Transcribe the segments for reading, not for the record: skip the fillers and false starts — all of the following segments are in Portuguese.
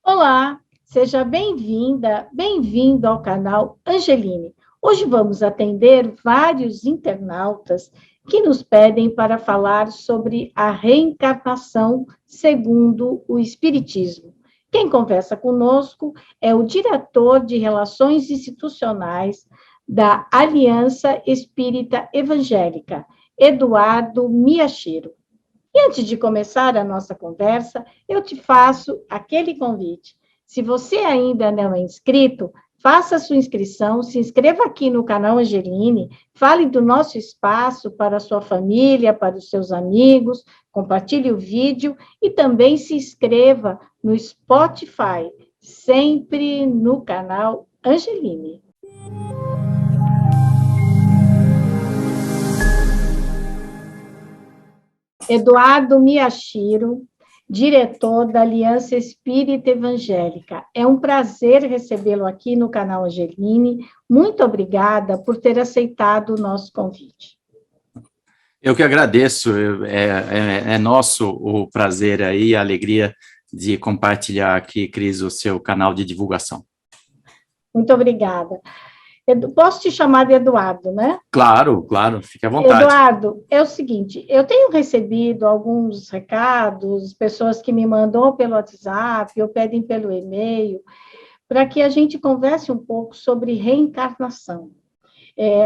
Olá, seja bem-vinda, bem-vindo ao canal Angeline. Hoje vamos atender vários internautas que nos pedem para falar sobre a reencarnação segundo o Espiritismo. Quem conversa conosco é o diretor de Relações Institucionais da Aliança Espírita Evangélica, Eduardo Miyashiro. E antes de começar a nossa conversa, eu te faço aquele convite. Se você ainda não é inscrito, faça a sua inscrição, se inscreva aqui no canal Angeline, fale do nosso espaço para a sua família, para os seus amigos, compartilhe o vídeo e também se inscreva no Spotify, sempre no canal Angeline. Eduardo Miyashiro, diretor da Aliança Espírita Evangélica. É um prazer recebê-lo aqui no canal Angeline. Muito obrigada por ter aceitado o nosso convite. Eu que agradeço, é nosso o prazer aí, a alegria de compartilhar aqui, Cris, o seu canal de divulgação. Muito obrigada. Posso te chamar de Eduardo, né? Claro, fique à vontade. Eduardo, é o seguinte, eu tenho recebido alguns recados, pessoas que me mandam pelo WhatsApp ou pedem pelo e-mail, para que a gente converse um pouco sobre reencarnação.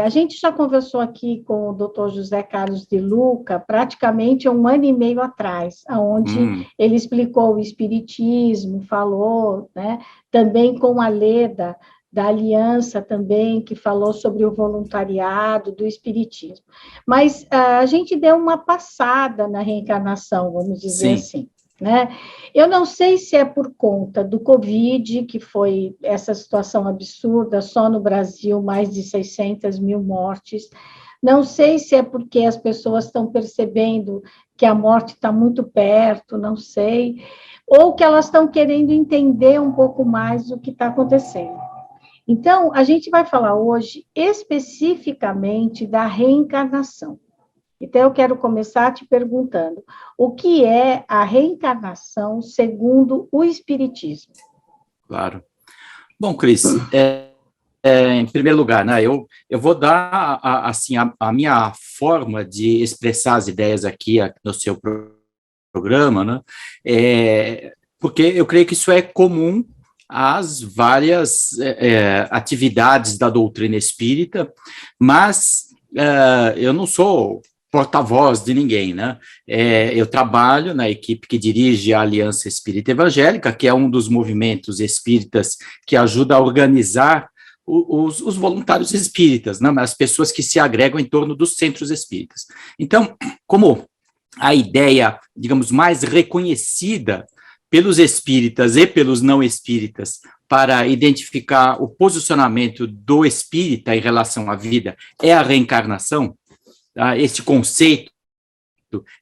A gente já conversou aqui com o Dr. José Carlos de Luca, praticamente há 1 ano e meio atrás, onde ele explicou o espiritismo, falou, né, também com a Leda, da Aliança também, que falou sobre o voluntariado do espiritismo. Mas a gente deu uma passada na reencarnação, vamos dizer assim. Né? Eu não sei se é por conta do Covid, que foi essa situação absurda, só no Brasil mais de 600 mil mortes, não sei se é porque as pessoas estão percebendo que a morte está muito perto, não sei, ou que elas estão querendo entender um pouco mais o que está acontecendo. Então, a gente vai falar hoje especificamente da reencarnação. Então, eu quero começar te perguntando, o que é a reencarnação segundo o Espiritismo? Claro. Bom, Cris, em primeiro lugar, né, eu vou dar assim, a minha forma de expressar as ideias aqui no seu programa, né, porque eu creio que isso é comum às várias atividades da doutrina espírita, mas eu não sou porta-voz de ninguém, né? Eu trabalho na equipe que dirige a Aliança Espírita Evangélica, que é um dos movimentos espíritas que ajuda a organizar os voluntários espíritas, né? As pessoas que se agregam em torno dos centros espíritas. Então, como a ideia, digamos, mais reconhecida pelos espíritas e pelos não espíritas para identificar o posicionamento do espírita em relação à vida é a reencarnação, tá? Este conceito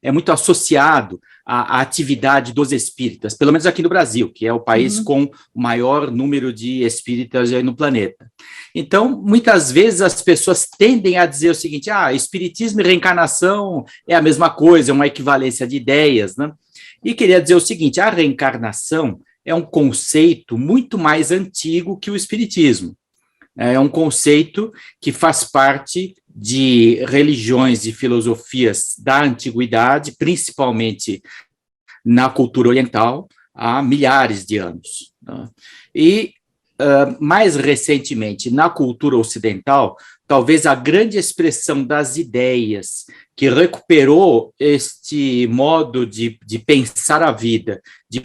é muito associado à atividade dos espíritas, pelo menos aqui no Brasil, que é o país com o maior número de espíritas no planeta. Então, muitas vezes as pessoas tendem a dizer o seguinte, espiritismo e reencarnação é a mesma coisa, é uma equivalência de ideias, né? E queria dizer o seguinte, a reencarnação é um conceito muito mais antigo que o espiritismo. É um conceito que faz parte de religiões e filosofias da antiguidade, principalmente na cultura oriental, há milhares de anos. E, mais recentemente, na cultura ocidental, talvez a grande expressão das ideias que recuperou este modo de pensar a vida, de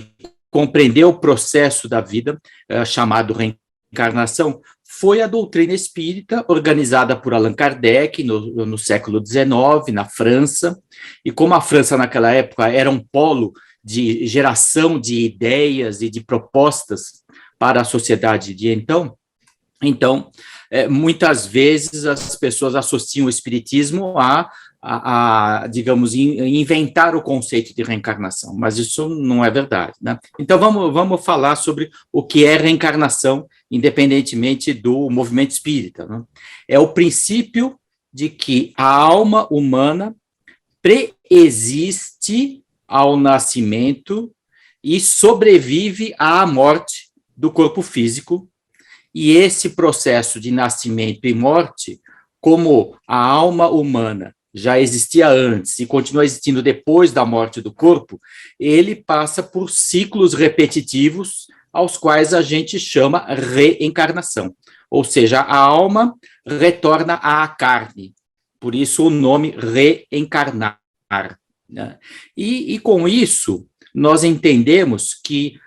compreender o processo da vida, chamado reencarnação, foi a doutrina espírita, organizada por Allan Kardec no século XIX, na França, e como a França naquela época era um polo de geração de ideias e de propostas para a sociedade de então, muitas vezes as pessoas associam o espiritismo digamos, inventar o conceito de reencarnação, mas isso não é verdade, né? Então, vamos falar sobre o que é reencarnação, independentemente do movimento espírita, né? É o princípio de que a alma humana preexiste ao nascimento e sobrevive à morte do corpo físico. E esse processo de nascimento e morte, como a alma humana já existia antes e continua existindo depois da morte do corpo, ele passa por ciclos repetitivos, aos quais a gente chama reencarnação. Ou seja, a alma retorna à carne, por isso o nome reencarnar. Né? E com isso, nós entendemos que,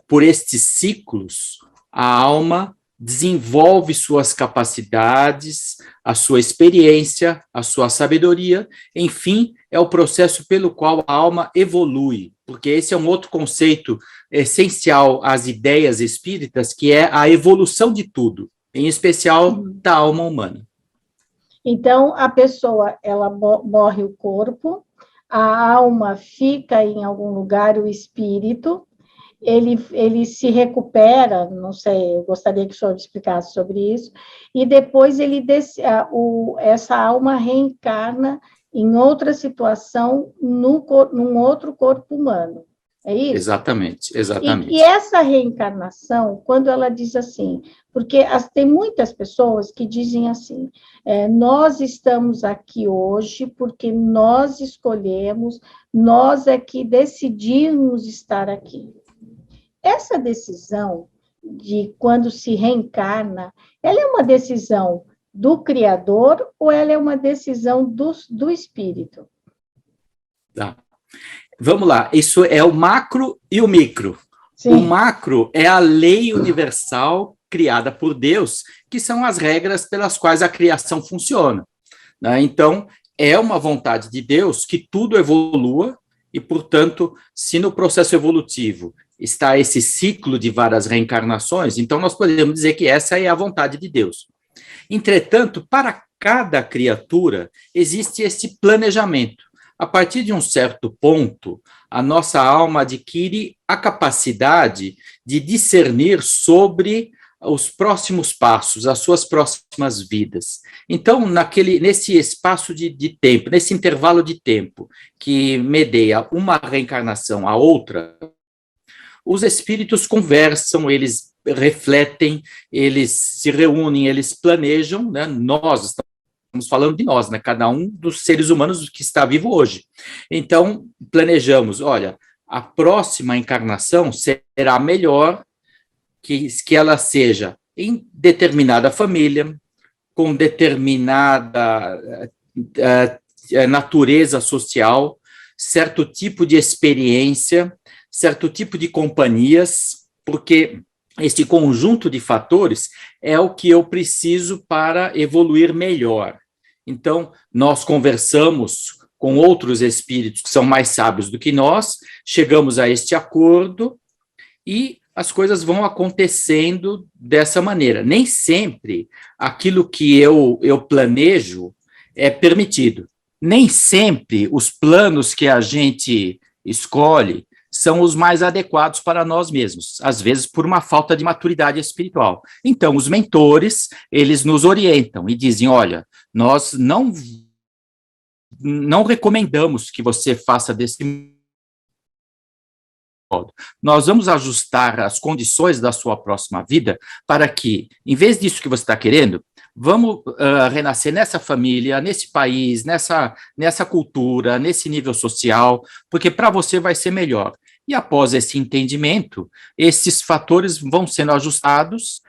por estes ciclos, a alma desenvolve suas capacidades, a sua experiência, a sua sabedoria, enfim, é o processo pelo qual a alma evolui, porque esse é um outro conceito essencial às ideias espíritas, que é a evolução de tudo, em especial da alma humana. Então, a pessoa, ela morre o corpo, a alma fica em algum lugar, o espírito, ele se recupera, não sei, eu gostaria que o senhor explicasse sobre isso, e depois essa alma reencarna em outra situação, num outro corpo humano. É isso? Exatamente, exatamente. E essa reencarnação, quando ela diz assim, porque tem muitas pessoas que dizem assim, nós estamos aqui hoje porque nós escolhemos, nós é que decidimos estar aqui. Essa decisão de quando se reencarna, ela é uma decisão do Criador ou ela é uma decisão do espírito? Tá. Vamos lá, isso é o macro e o micro. Sim. O macro é a lei universal criada por Deus, que são as regras pelas quais a criação funciona. Né? Então, é uma vontade de Deus que tudo evolua e, portanto, se no processo evolutivo está esse ciclo de várias reencarnações, então nós podemos dizer que essa é a vontade de Deus. Entretanto, para cada criatura existe esse planejamento. A partir de um certo ponto, a nossa alma adquire a capacidade de discernir sobre os próximos passos, as suas próximas vidas. Então, nesse espaço de tempo, nesse intervalo de tempo que medeia uma reencarnação à outra, os espíritos conversam, eles refletem, eles se reúnem, eles planejam, né? Nós estamos falando de nós, né? Cada um dos seres humanos que está vivo hoje. Então, planejamos, olha, a próxima encarnação será melhor que ela seja em determinada família, com determinada natureza social, certo tipo de experiência, certo tipo de companhias, porque este conjunto de fatores é o que eu preciso para evoluir melhor. Então, nós conversamos com outros espíritos que são mais sábios do que nós, chegamos a este acordo e as coisas vão acontecendo dessa maneira. Nem sempre aquilo que eu planejo é permitido. Nem sempre os planos que a gente escolhe são os mais adequados para nós mesmos, às vezes por uma falta de maturidade espiritual. Então, os mentores, eles nos orientam e dizem, olha, nós não recomendamos que você faça desse modo. Nós vamos ajustar as condições da sua próxima vida para que, em vez disso que você está querendo, vamos renascer nessa família, nesse país, nessa cultura, nesse nível social, porque para você vai ser melhor. E após esse entendimento, esses fatores vão sendo ajustados,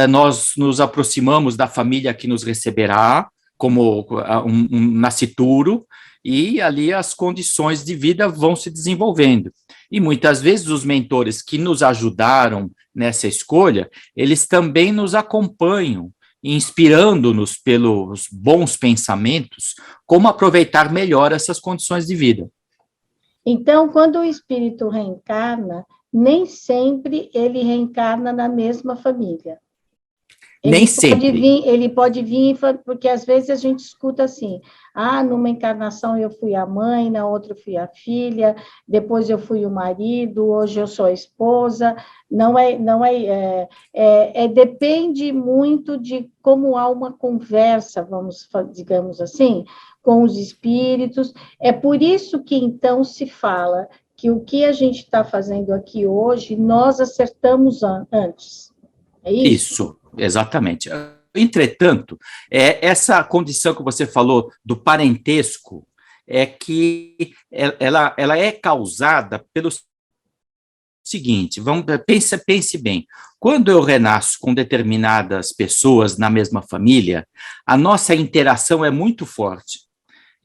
nós nos aproximamos da família que nos receberá, como um nascituro, e ali as condições de vida vão se desenvolvendo. E muitas vezes os mentores que nos ajudaram nessa escolha, eles também nos acompanham, inspirando-nos pelos bons pensamentos, como aproveitar melhor essas condições de vida. Então, quando o espírito reencarna, nem sempre ele reencarna na mesma família. Nem sempre. Ele pode vir, porque às vezes a gente escuta assim, numa encarnação eu fui a mãe, na outra eu fui a filha, depois eu fui o marido, hoje eu sou a esposa. Depende muito de como há uma conversa, digamos assim, com os espíritos. É por isso que então se fala que o que a gente está fazendo aqui hoje, nós acertamos antes. É isso? Isso, exatamente. Entretanto, essa condição que você falou do parentesco é que ela é causada pelo seguinte, pense bem, quando eu renasço com determinadas pessoas na mesma família, a nossa interação é muito forte.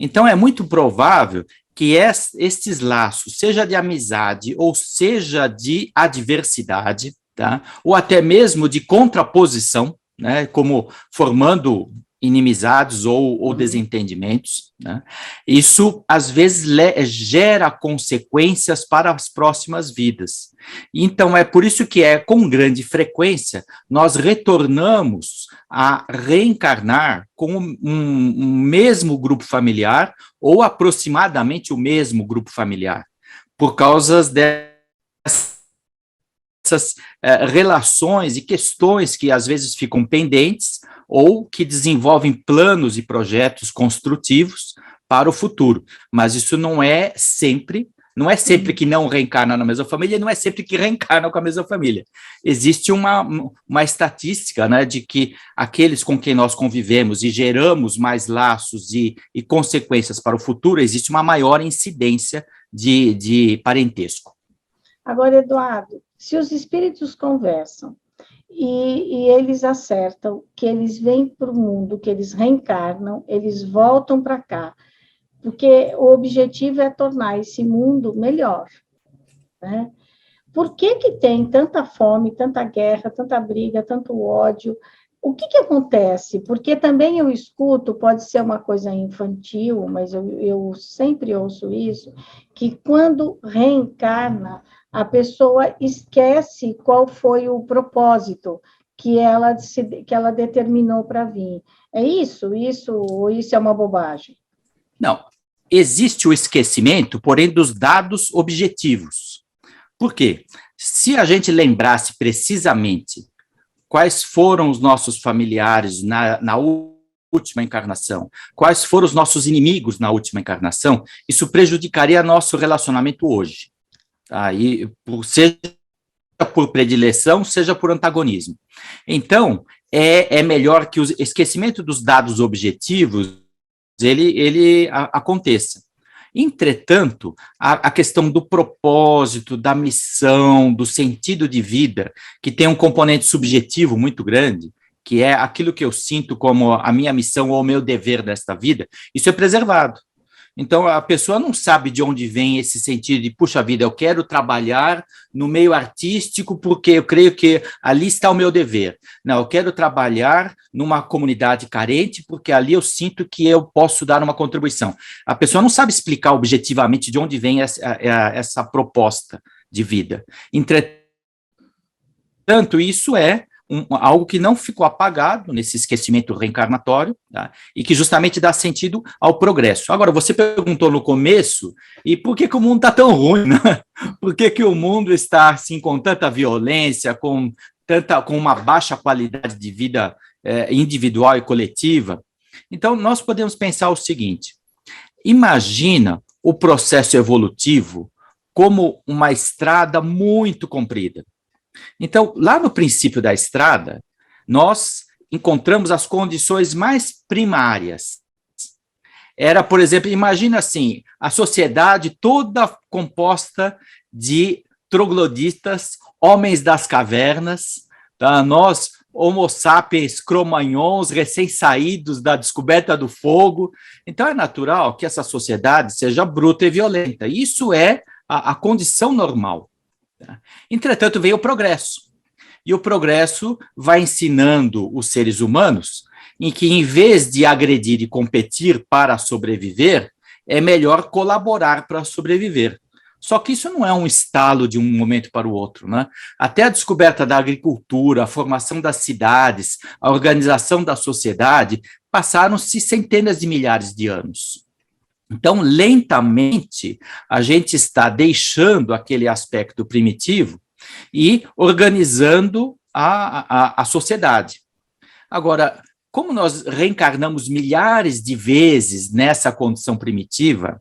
Então, é muito provável que estes laços, seja de amizade ou seja de adversidade, tá? Ou até mesmo de contraposição, né? Como formando inimizades ou desentendimentos, né? Isso, às vezes, gera consequências para as próximas vidas. Então, é por isso que com grande frequência, nós retornamos a reencarnar com um mesmo grupo familiar ou aproximadamente o mesmo grupo familiar, por causa dessas relações e questões que às vezes ficam pendentes ou que desenvolvem planos e projetos construtivos para o futuro. Mas isso não é sempre que não reencarna na mesma família, não é sempre que reencarna com a mesma família. Existe uma estatística, né, de que aqueles com quem nós convivemos e geramos mais laços e consequências para o futuro, existe uma maior incidência de parentesco. Agora, Eduardo, se os espíritos conversam e eles acertam que eles vêm para o mundo, que eles reencarnam, eles voltam para cá, porque o objetivo é tornar esse mundo melhor, né? Por que tem tanta fome, tanta guerra, tanta briga, tanto ódio? O que acontece? Porque também eu escuto, pode ser uma coisa infantil, mas eu sempre ouço isso, que quando reencarna, a pessoa esquece qual foi o propósito que ela determinou para vir. É isso? Ou isso é uma bobagem? Não, existe o esquecimento, porém, dos dados objetivos. Por quê? Se a gente lembrasse precisamente quais foram os nossos familiares na última encarnação, quais foram os nossos inimigos na última encarnação, isso prejudicaria nosso relacionamento hoje. Aí, seja por predileção, seja por antagonismo. Então, é melhor que o esquecimento dos dados objetivos ele aconteça. Entretanto, a questão do propósito, da missão, do sentido de vida, que tem um componente subjetivo muito grande, que é aquilo que eu sinto como a minha missão ou o meu dever desta vida, isso é preservado. Então, a pessoa não sabe de onde vem esse sentido de, puxa vida, eu quero trabalhar no meio artístico porque eu creio que ali está o meu dever. Não, eu quero trabalhar numa comunidade carente porque ali eu sinto que eu posso dar uma contribuição. A pessoa não sabe explicar objetivamente de onde vem essa proposta de vida. Entretanto, isso é algo que não ficou apagado nesse esquecimento reencarnatório, tá? E que justamente dá sentido ao progresso. Agora, você perguntou no começo, e por que o mundo está tão ruim, né? Por que o mundo está assim, com tanta violência, com uma baixa qualidade de vida individual e coletiva? Então, nós podemos pensar o seguinte, imagina o processo evolutivo como uma estrada muito comprida. Então, lá no princípio da estrada, nós encontramos as condições mais primárias. Era, por exemplo, imagina assim, a sociedade toda composta de trogloditas, homens das cavernas, tá? Nós, homo sapiens cromagnons, recém-saídos da descoberta do fogo. Então, é natural que essa sociedade seja bruta e violenta. Isso é a condição normal. Entretanto, veio o progresso, e o progresso vai ensinando os seres humanos em que, em vez de agredir e competir para sobreviver, é melhor colaborar para sobreviver. Só que isso não é um estalo de um momento para o outro, né? Até a descoberta da agricultura, a formação das cidades, a organização da sociedade, passaram-se centenas de milhares de anos. Então, lentamente, a gente está deixando aquele aspecto primitivo e organizando a sociedade. Agora, como nós reencarnamos milhares de vezes nessa condição primitiva,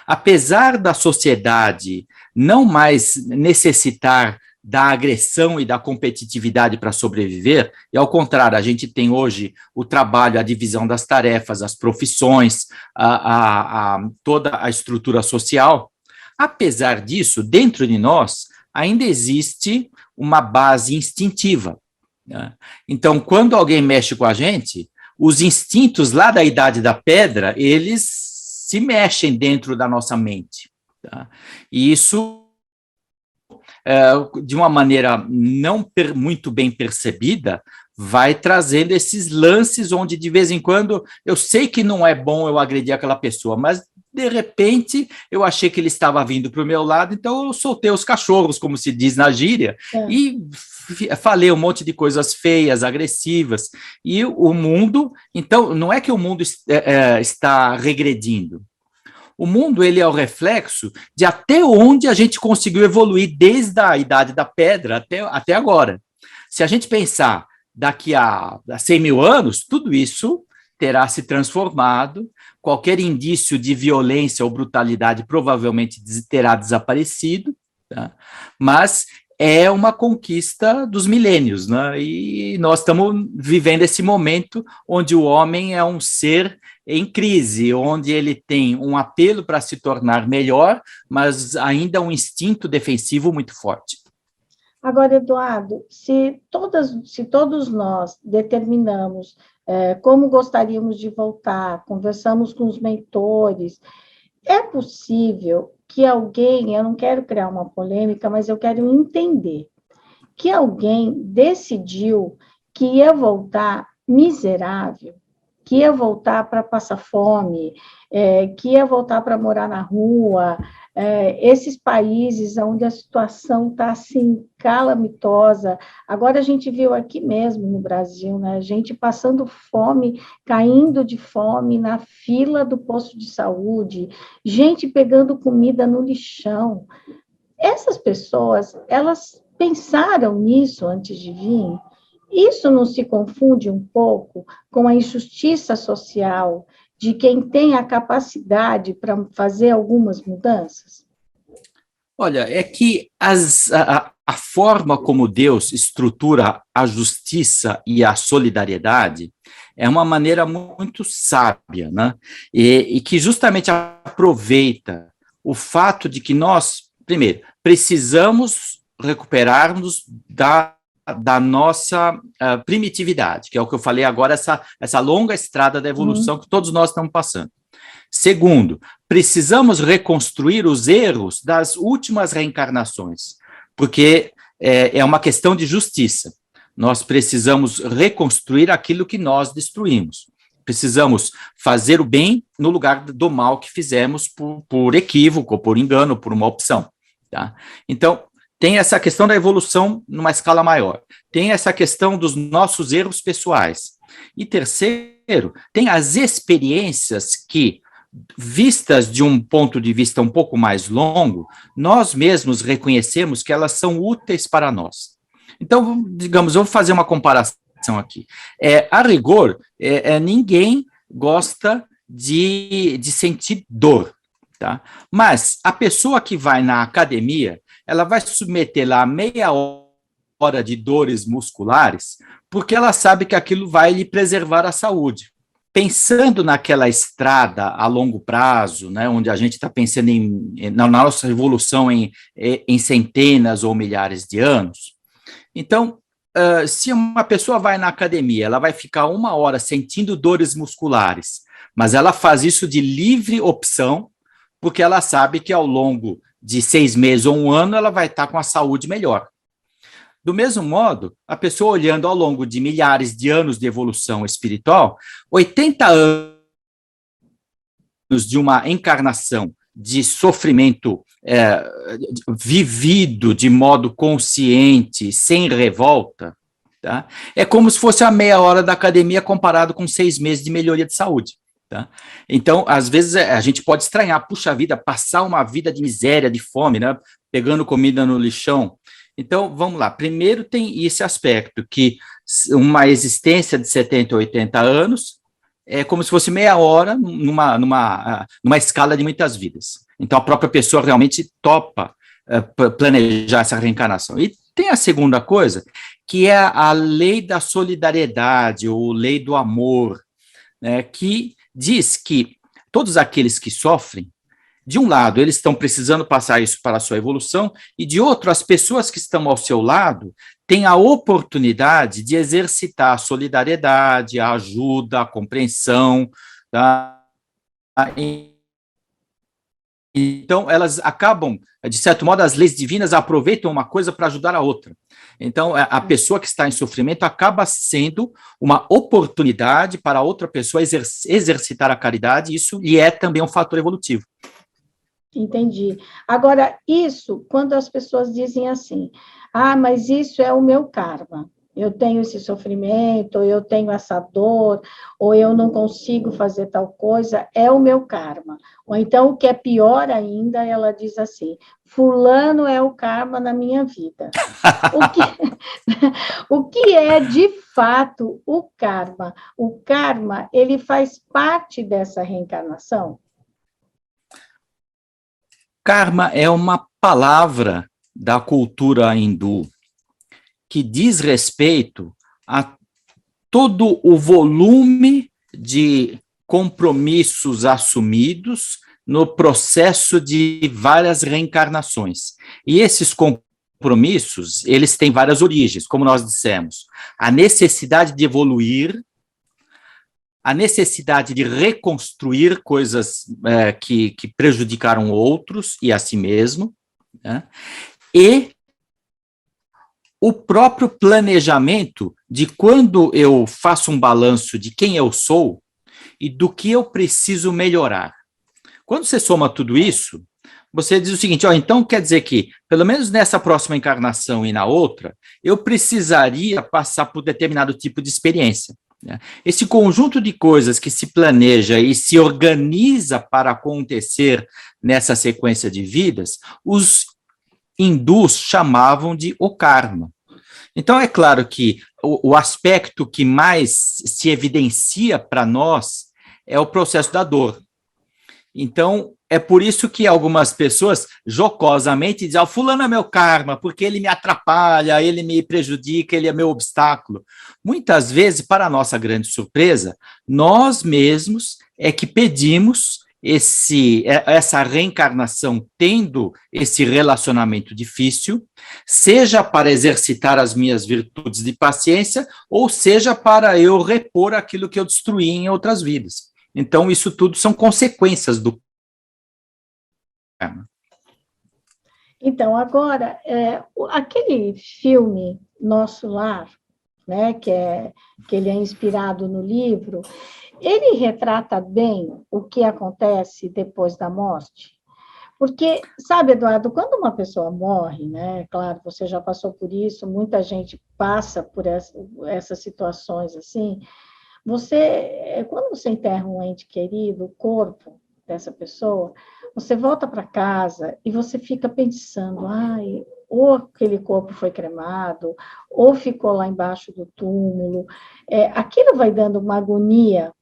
Apesar da sociedade não mais necessitar da agressão e da competitividade para sobreviver, e ao contrário, a gente tem hoje o trabalho, a divisão das tarefas, as profissões, toda a estrutura social. Apesar disso, dentro de nós, ainda existe uma base instintiva, né? Então, quando alguém mexe com a gente, os instintos lá da Idade da Pedra, eles se mexem dentro da nossa mente, tá? E isso, de uma maneira não muito bem percebida, vai trazendo esses lances onde, de vez em quando, eu sei que não é bom eu agredir aquela pessoa, mas, de repente, eu achei que ele estava vindo para o meu lado, então eu soltei os cachorros, como se diz na gíria, e falei um monte de coisas feias, agressivas, e o mundo, então, não é que o mundo está regredindo. O mundo, ele é o reflexo de até onde a gente conseguiu evoluir desde a Idade da Pedra até agora. Se a gente pensar daqui a 100 mil anos, tudo isso terá se transformado, qualquer indício de violência ou brutalidade provavelmente terá desaparecido, tá? Mas é uma conquista dos milênios, né? E nós estamos vivendo esse momento onde o homem é um ser em crise, onde ele tem um apelo para se tornar melhor, mas ainda um instinto defensivo muito forte. Agora, Eduardo, se todos nós determinamos como gostaríamos de voltar, conversamos com os mentores, é possível que alguém, eu não quero criar uma polêmica, mas eu quero entender, que alguém decidiu que ia voltar miserável, que ia voltar para passar fome, que ia voltar para morar na rua, esses países onde a situação está assim calamitosa. Agora a gente viu aqui mesmo no Brasil, né, gente passando fome, caindo de fome na fila do posto de saúde, gente pegando comida no lixão. Essas pessoas, elas pensaram nisso antes de vir? Isso não se confunde um pouco com a injustiça social de quem tem a capacidade para fazer algumas mudanças? Olha, é que a forma como Deus estrutura a justiça e a solidariedade é uma maneira muito sábia, né? E que justamente aproveita o fato de que nós, primeiro, precisamos recuperarmos da nossa primitividade, que é o que eu falei agora, essa longa estrada da evolução que todos nós estamos passando. Segundo, precisamos reconstruir os erros das últimas reencarnações, porque é uma questão de justiça. Nós precisamos reconstruir aquilo que nós destruímos. Precisamos fazer o bem no lugar do mal que fizemos por equívoco, por engano, por uma opção, tá? Então, tem essa questão da evolução numa escala maior. Tem essa questão dos nossos erros pessoais. E terceiro, tem as experiências que, vistas de um ponto de vista um pouco mais longo, nós mesmos reconhecemos que elas são úteis para nós. Então, digamos, eu vou fazer uma comparação aqui. A rigor, ninguém gosta de sentir dor, tá? Mas a pessoa que vai na academia, ela vai se submeter lá a meia hora de dores musculares, porque ela sabe que aquilo vai lhe preservar a saúde. Pensando naquela estrada a longo prazo, né, onde a gente está pensando na nossa evolução em centenas ou milhares de anos, então, se uma pessoa vai na academia, ela vai ficar 1 hora sentindo dores musculares, mas ela faz isso de livre opção, porque ela sabe que ao longo de 6 meses ou 1 ano, ela vai estar com a saúde melhor. Do mesmo modo, a pessoa olhando ao longo de milhares de anos de evolução espiritual, 80 anos de uma encarnação de sofrimento vivido de modo consciente, sem revolta, tá? É como se fosse a meia hora da academia comparado com 6 meses de melhoria de saúde. Tá? Então, às vezes, a gente pode estranhar, puxa vida, passar uma vida de miséria, de fome, né? Pegando comida no lixão. Então, vamos lá. Primeiro tem esse aspecto, que uma existência de 70, 80 anos é como se fosse meia hora numa escala de muitas vidas. Então, a própria pessoa realmente topa planejar essa reencarnação. E tem a segunda coisa, que é a lei da solidariedade, ou lei do amor, né, que diz que todos aqueles que sofrem, de um lado, eles estão precisando passar isso para a sua evolução, e de outro, as pessoas que estão ao seu lado têm a oportunidade de exercitar a solidariedade, a ajuda, a compreensão, tá? Então, elas acabam, de certo modo, as leis divinas aproveitam uma coisa para ajudar a outra. Então, a pessoa que está em sofrimento acaba sendo uma oportunidade para outra pessoa exercitar a caridade, e isso lhe é também um fator evolutivo. Entendi. Agora, isso, quando as pessoas dizem assim, mas isso é o meu karma, eu tenho esse sofrimento, ou eu tenho essa dor, ou eu não consigo fazer tal coisa, é o meu karma. Ou então, o que é pior ainda, ela diz assim, fulano é o karma na minha vida. O que é, de fato, o karma? O karma, ele faz parte dessa reencarnação? Karma é uma palavra da cultura hindu que diz respeito a todo o volume de compromissos assumidos no processo de várias reencarnações. E esses compromissos, eles têm várias origens, como nós dissemos. A necessidade de evoluir, a necessidade de reconstruir coisas que prejudicaram outros e a si mesmo, né? E o próprio planejamento de quando eu faço um balanço de quem eu sou e do que eu preciso melhorar. Quando você soma tudo isso, você diz o seguinte, então quer dizer que, pelo menos nessa próxima encarnação e na outra, eu precisaria passar por determinado tipo de experiência. Esse conjunto de coisas que se planeja e se organiza para acontecer nessa sequência de vidas, os hindus chamavam de o karma. Então, é claro que o aspecto que mais se evidencia para nós é o processo da dor. Então, é por isso que algumas pessoas jocosamente dizem, fulano é meu karma, porque ele me atrapalha, ele me prejudica, ele é meu obstáculo. Muitas vezes, para a nossa grande surpresa, nós mesmos é que pedimos essa reencarnação tendo esse relacionamento difícil, seja para exercitar as minhas virtudes de paciência, ou seja para eu repor aquilo que eu destruí em outras vidas. Então, isso tudo são consequências do karma. Então, agora, aquele filme Nosso Lar, né, que ele é inspirado no livro, ele retrata bem o que acontece depois da morte? Porque, sabe, Eduardo, quando uma pessoa morre, né, claro, você já passou por isso, muita gente passa por essas situações assim, quando você enterra um ente querido, o corpo dessa pessoa, você volta para casa e você fica pensando, ou aquele corpo foi cremado, ou ficou lá embaixo do túmulo, aquilo vai dando uma agonia,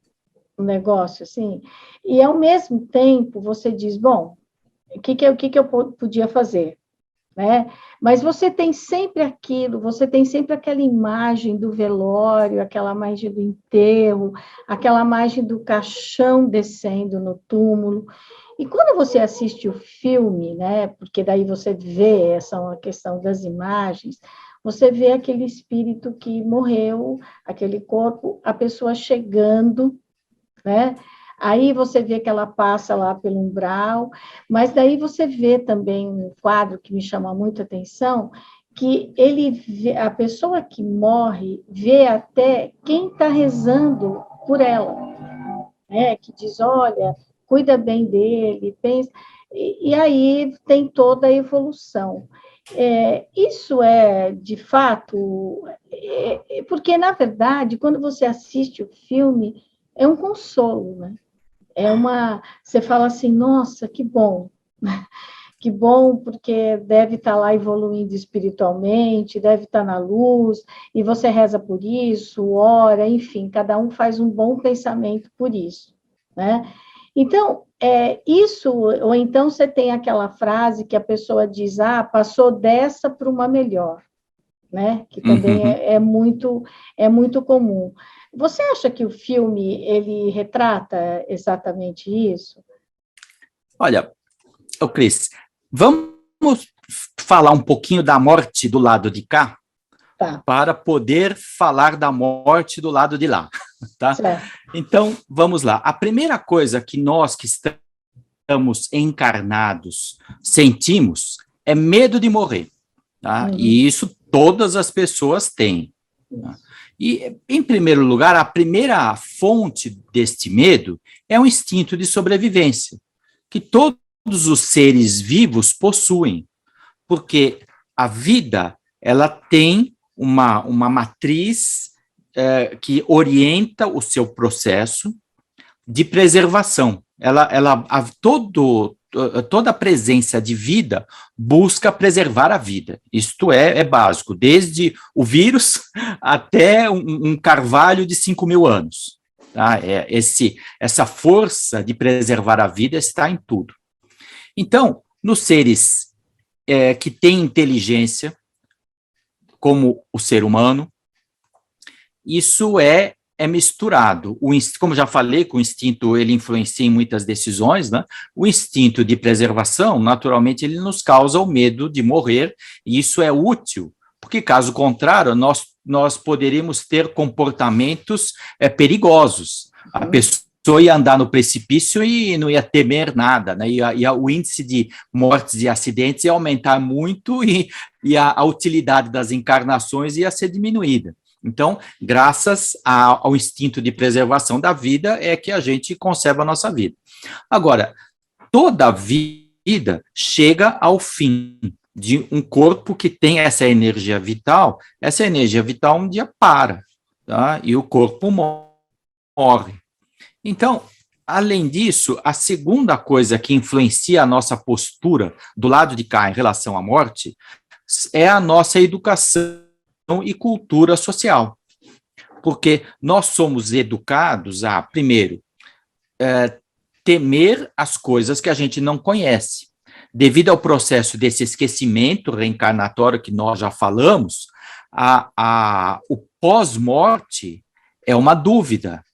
um negócio assim, e ao mesmo tempo você diz, bom, o que eu podia fazer? Né? Mas você tem sempre aquilo, você tem sempre aquela imagem do velório, aquela imagem do enterro, aquela imagem do caixão descendo no túmulo. E quando você assiste o filme, né, porque daí você vê essa questão das imagens, você vê aquele espírito que morreu, aquele corpo, a pessoa chegando, né? Aí você vê que ela passa lá pelo umbral, mas daí você vê também um quadro que me chama muita atenção, que a pessoa que morre vê até quem está rezando por ela, né? Que diz, olha, cuida bem dele, pensa, e aí tem toda a evolução. Isso é, de fato, porque, na verdade, quando você assiste o filme, é um consolo, né? Você fala assim, nossa, que bom, porque deve estar lá evoluindo espiritualmente, deve estar na luz, e você reza por isso, ora, enfim, cada um faz um bom pensamento por isso, né? Então, isso, ou então você tem aquela frase que a pessoa diz, passou dessa para uma melhor, né? Que também é muito comum. Você acha que o filme, ele retrata exatamente isso? Olha, Cris, vamos falar um pouquinho da morte do lado de cá, Tá. Para poder falar da morte do lado de lá, tá? Certo. Então, vamos lá. A primeira coisa que nós que estamos encarnados sentimos é medo de morrer, tá? E isso todas as pessoas têm. Tá? E, em primeiro lugar, a primeira fonte deste medo é o instinto de sobrevivência, que todos os seres vivos possuem, porque a vida, ela tem uma matriz que orienta o seu processo de preservação. Toda a presença de vida busca preservar a vida. Isto é básico, desde o vírus até um carvalho de 5.000 anos. Tá? Essa força de preservar a vida está em tudo. Então, nos seres que têm inteligência, como o ser humano, isso é misturado. Como já falei, que o instinto ele influencia em muitas decisões, né? O instinto de preservação, naturalmente, ele nos causa o medo de morrer, e isso é útil, porque, caso contrário, nós poderíamos ter comportamentos perigosos. A pessoa ia andar no precipício e não ia temer nada, né? O índice de mortes e acidentes ia aumentar muito e a utilidade das encarnações ia ser diminuída. Então, graças ao instinto de preservação da vida é que a gente conserva a nossa vida. Agora, toda vida chega ao fim de um corpo que tem essa energia vital um dia para, tá? E o corpo morre. Então, além disso, a segunda coisa que influencia a nossa postura do lado de cá em relação à morte é a nossa educação e cultura social. Porque nós somos educados a, primeiro, temer as coisas que a gente não conhece. Devido ao processo desse esquecimento reencarnatório que nós já falamos, o pós-morte é uma dúvida.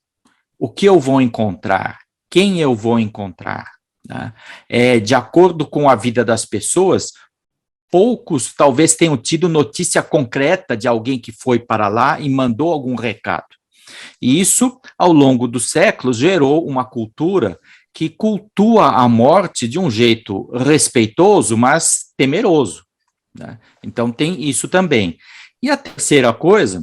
O que eu vou encontrar? Quem eu vou encontrar? Né? De acordo com a vida das pessoas, poucos talvez tenham tido notícia concreta de alguém que foi para lá e mandou algum recado. E isso, ao longo dos séculos, gerou uma cultura que cultua a morte de um jeito respeitoso, mas temeroso. Né? Então, tem isso também. E a terceira coisa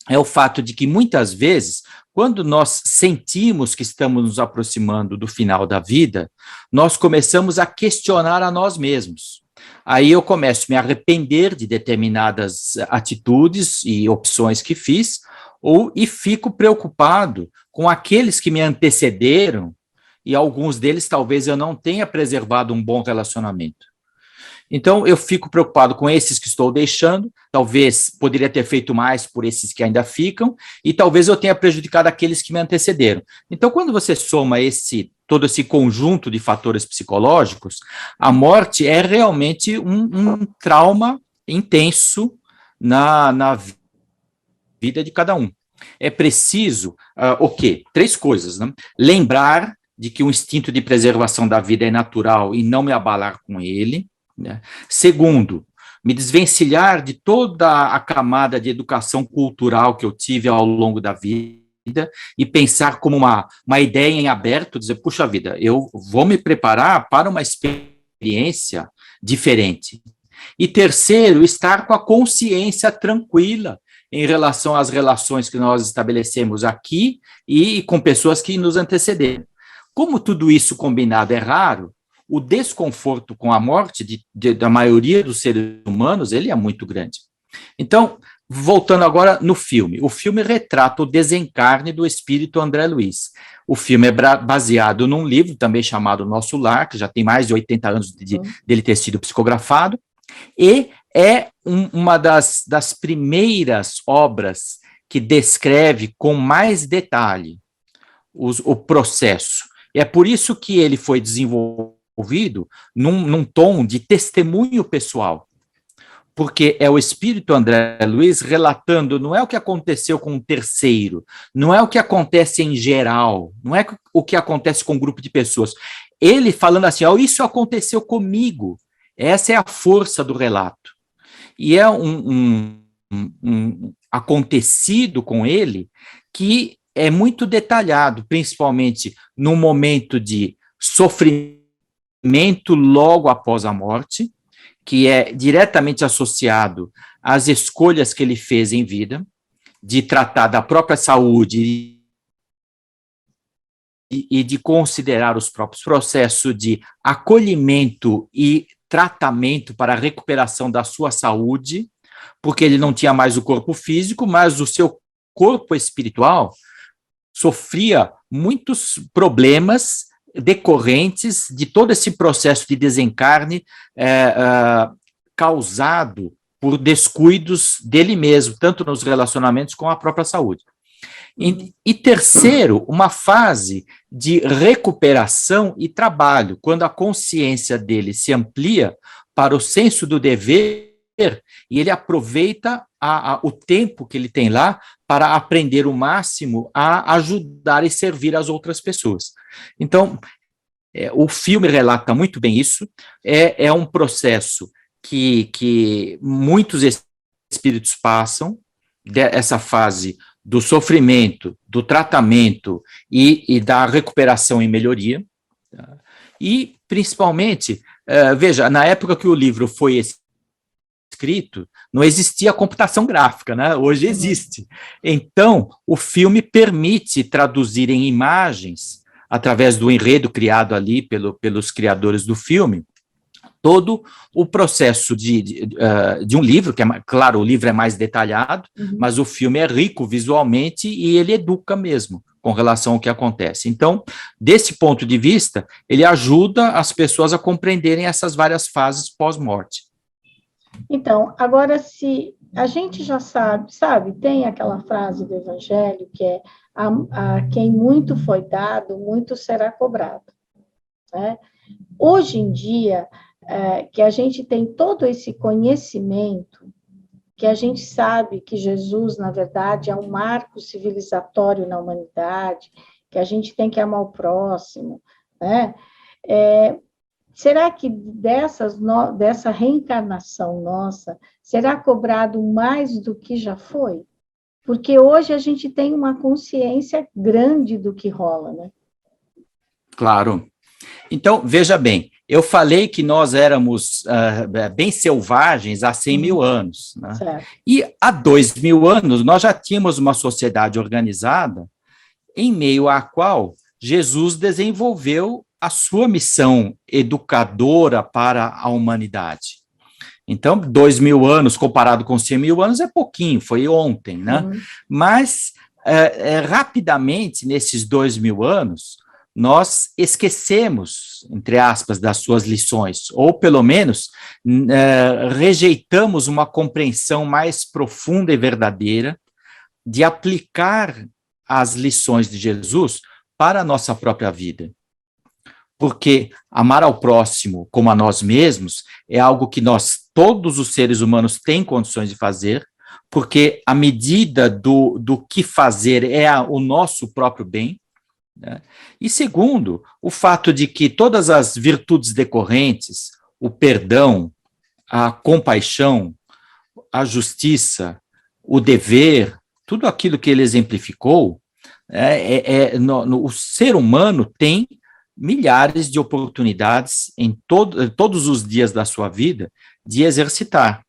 é o fato de que, muitas vezes, quando nós sentimos que estamos nos aproximando do final da vida, nós começamos a questionar a nós mesmos. Aí eu começo a me arrepender de determinadas atitudes e opções que fiz, e fico preocupado com aqueles que me antecederam, e alguns deles talvez eu não tenha preservado um bom relacionamento. Então, eu fico preocupado com esses que estou deixando, talvez poderia ter feito mais por esses que ainda ficam, e talvez eu tenha prejudicado aqueles que me antecederam. Então, quando você soma todo esse conjunto de fatores psicológicos, a morte é realmente um trauma intenso na vida de cada um. É preciso, o quê? 3 coisas, né? Lembrar de que o instinto de preservação da vida é natural e não me abalar com ele. Né? Segundo, me desvencilhar de toda a camada de educação cultural que eu tive ao longo da vida e pensar como uma ideia em aberto, dizer, puxa vida, eu vou me preparar para uma experiência diferente. E terceiro, estar com a consciência tranquila em relação às relações que nós estabelecemos aqui e com pessoas que nos antecederam. Como tudo isso combinado é raro, o desconforto com a morte da maioria dos seres humanos, ele é muito grande. Então, voltando agora no filme. O filme retrata o desencarne do espírito André Luiz. O filme é baseado num livro também chamado Nosso Lar, que já tem mais de 80 anos dele ter sido psicografado, e é uma das primeiras obras que descreve com mais detalhe o processo. E é por isso que ele foi desenvolvido num tom de testemunho pessoal, porque é o espírito André Luiz relatando, não é o que aconteceu com um terceiro, não é o que acontece em geral, não é o que acontece com um grupo de pessoas. Ele falando assim, isso aconteceu comigo. Essa é a força do relato. E é um acontecido com ele que é muito detalhado, principalmente no momento de sofrimento logo após a morte, que é diretamente associado às escolhas que ele fez em vida, de tratar da própria saúde e de considerar os próprios processos de acolhimento e tratamento para a recuperação da sua saúde, porque ele não tinha mais o corpo físico, mas o seu corpo espiritual sofria muitos problemas decorrentes de todo esse processo de desencarne causado por descuidos dele mesmo, tanto nos relacionamentos com a própria saúde. E terceiro, uma fase de recuperação e trabalho, quando a consciência dele se amplia para o senso do dever e ele aproveita o tempo que ele tem lá para aprender o máximo a ajudar e servir as outras pessoas. Então, o filme relata muito bem isso, é um processo que muitos espíritos passam, essa fase do sofrimento, do tratamento e da recuperação e melhoria, tá? E, principalmente, veja, na época que o livro foi escrito, não existia computação gráfica, né? Hoje existe. Então, o filme permite traduzir em imagens, através do enredo criado ali pelos criadores do filme, todo o processo de um livro, que claro, o livro é mais detalhado, mas o filme é rico visualmente e ele educa mesmo com relação ao que acontece. Então, desse ponto de vista, ele ajuda as pessoas a compreenderem essas várias fases pós-morte. Então, agora, se a gente já sabe, tem aquela frase do Evangelho que é a quem muito foi dado, muito será cobrado, né? Hoje em dia, que a gente tem todo esse conhecimento, que a gente sabe que Jesus, na verdade, é um marco civilizatório na humanidade, que a gente tem que amar o próximo, né? Será que dessa reencarnação nossa, será cobrado mais do que já foi? Porque hoje a gente tem uma consciência grande do que rola, né? Claro. Então, veja bem, eu falei que nós éramos bem selvagens há 100 mil anos, né? Certo. E há 2.000 anos nós já tínhamos uma sociedade organizada em meio à qual Jesus desenvolveu a sua missão educadora para a humanidade. Então, 2.000 anos comparado com 100 mil anos é pouquinho, foi ontem, né? Mas, rapidamente, nesses 2.000 anos, nós esquecemos, entre aspas, das suas lições, ou pelo menos rejeitamos uma compreensão mais profunda e verdadeira de aplicar as lições de Jesus para a nossa própria vida. Porque amar ao próximo como a nós mesmos é algo que todos os seres humanos, têm condições de fazer, porque a medida do que fazer é o nosso próprio bem, né? E segundo, o fato de que todas as virtudes decorrentes, o perdão, a compaixão, a justiça, o dever, tudo aquilo que ele exemplificou, o ser humano tem milhares de oportunidades em todos os dias da sua vida de exercitar.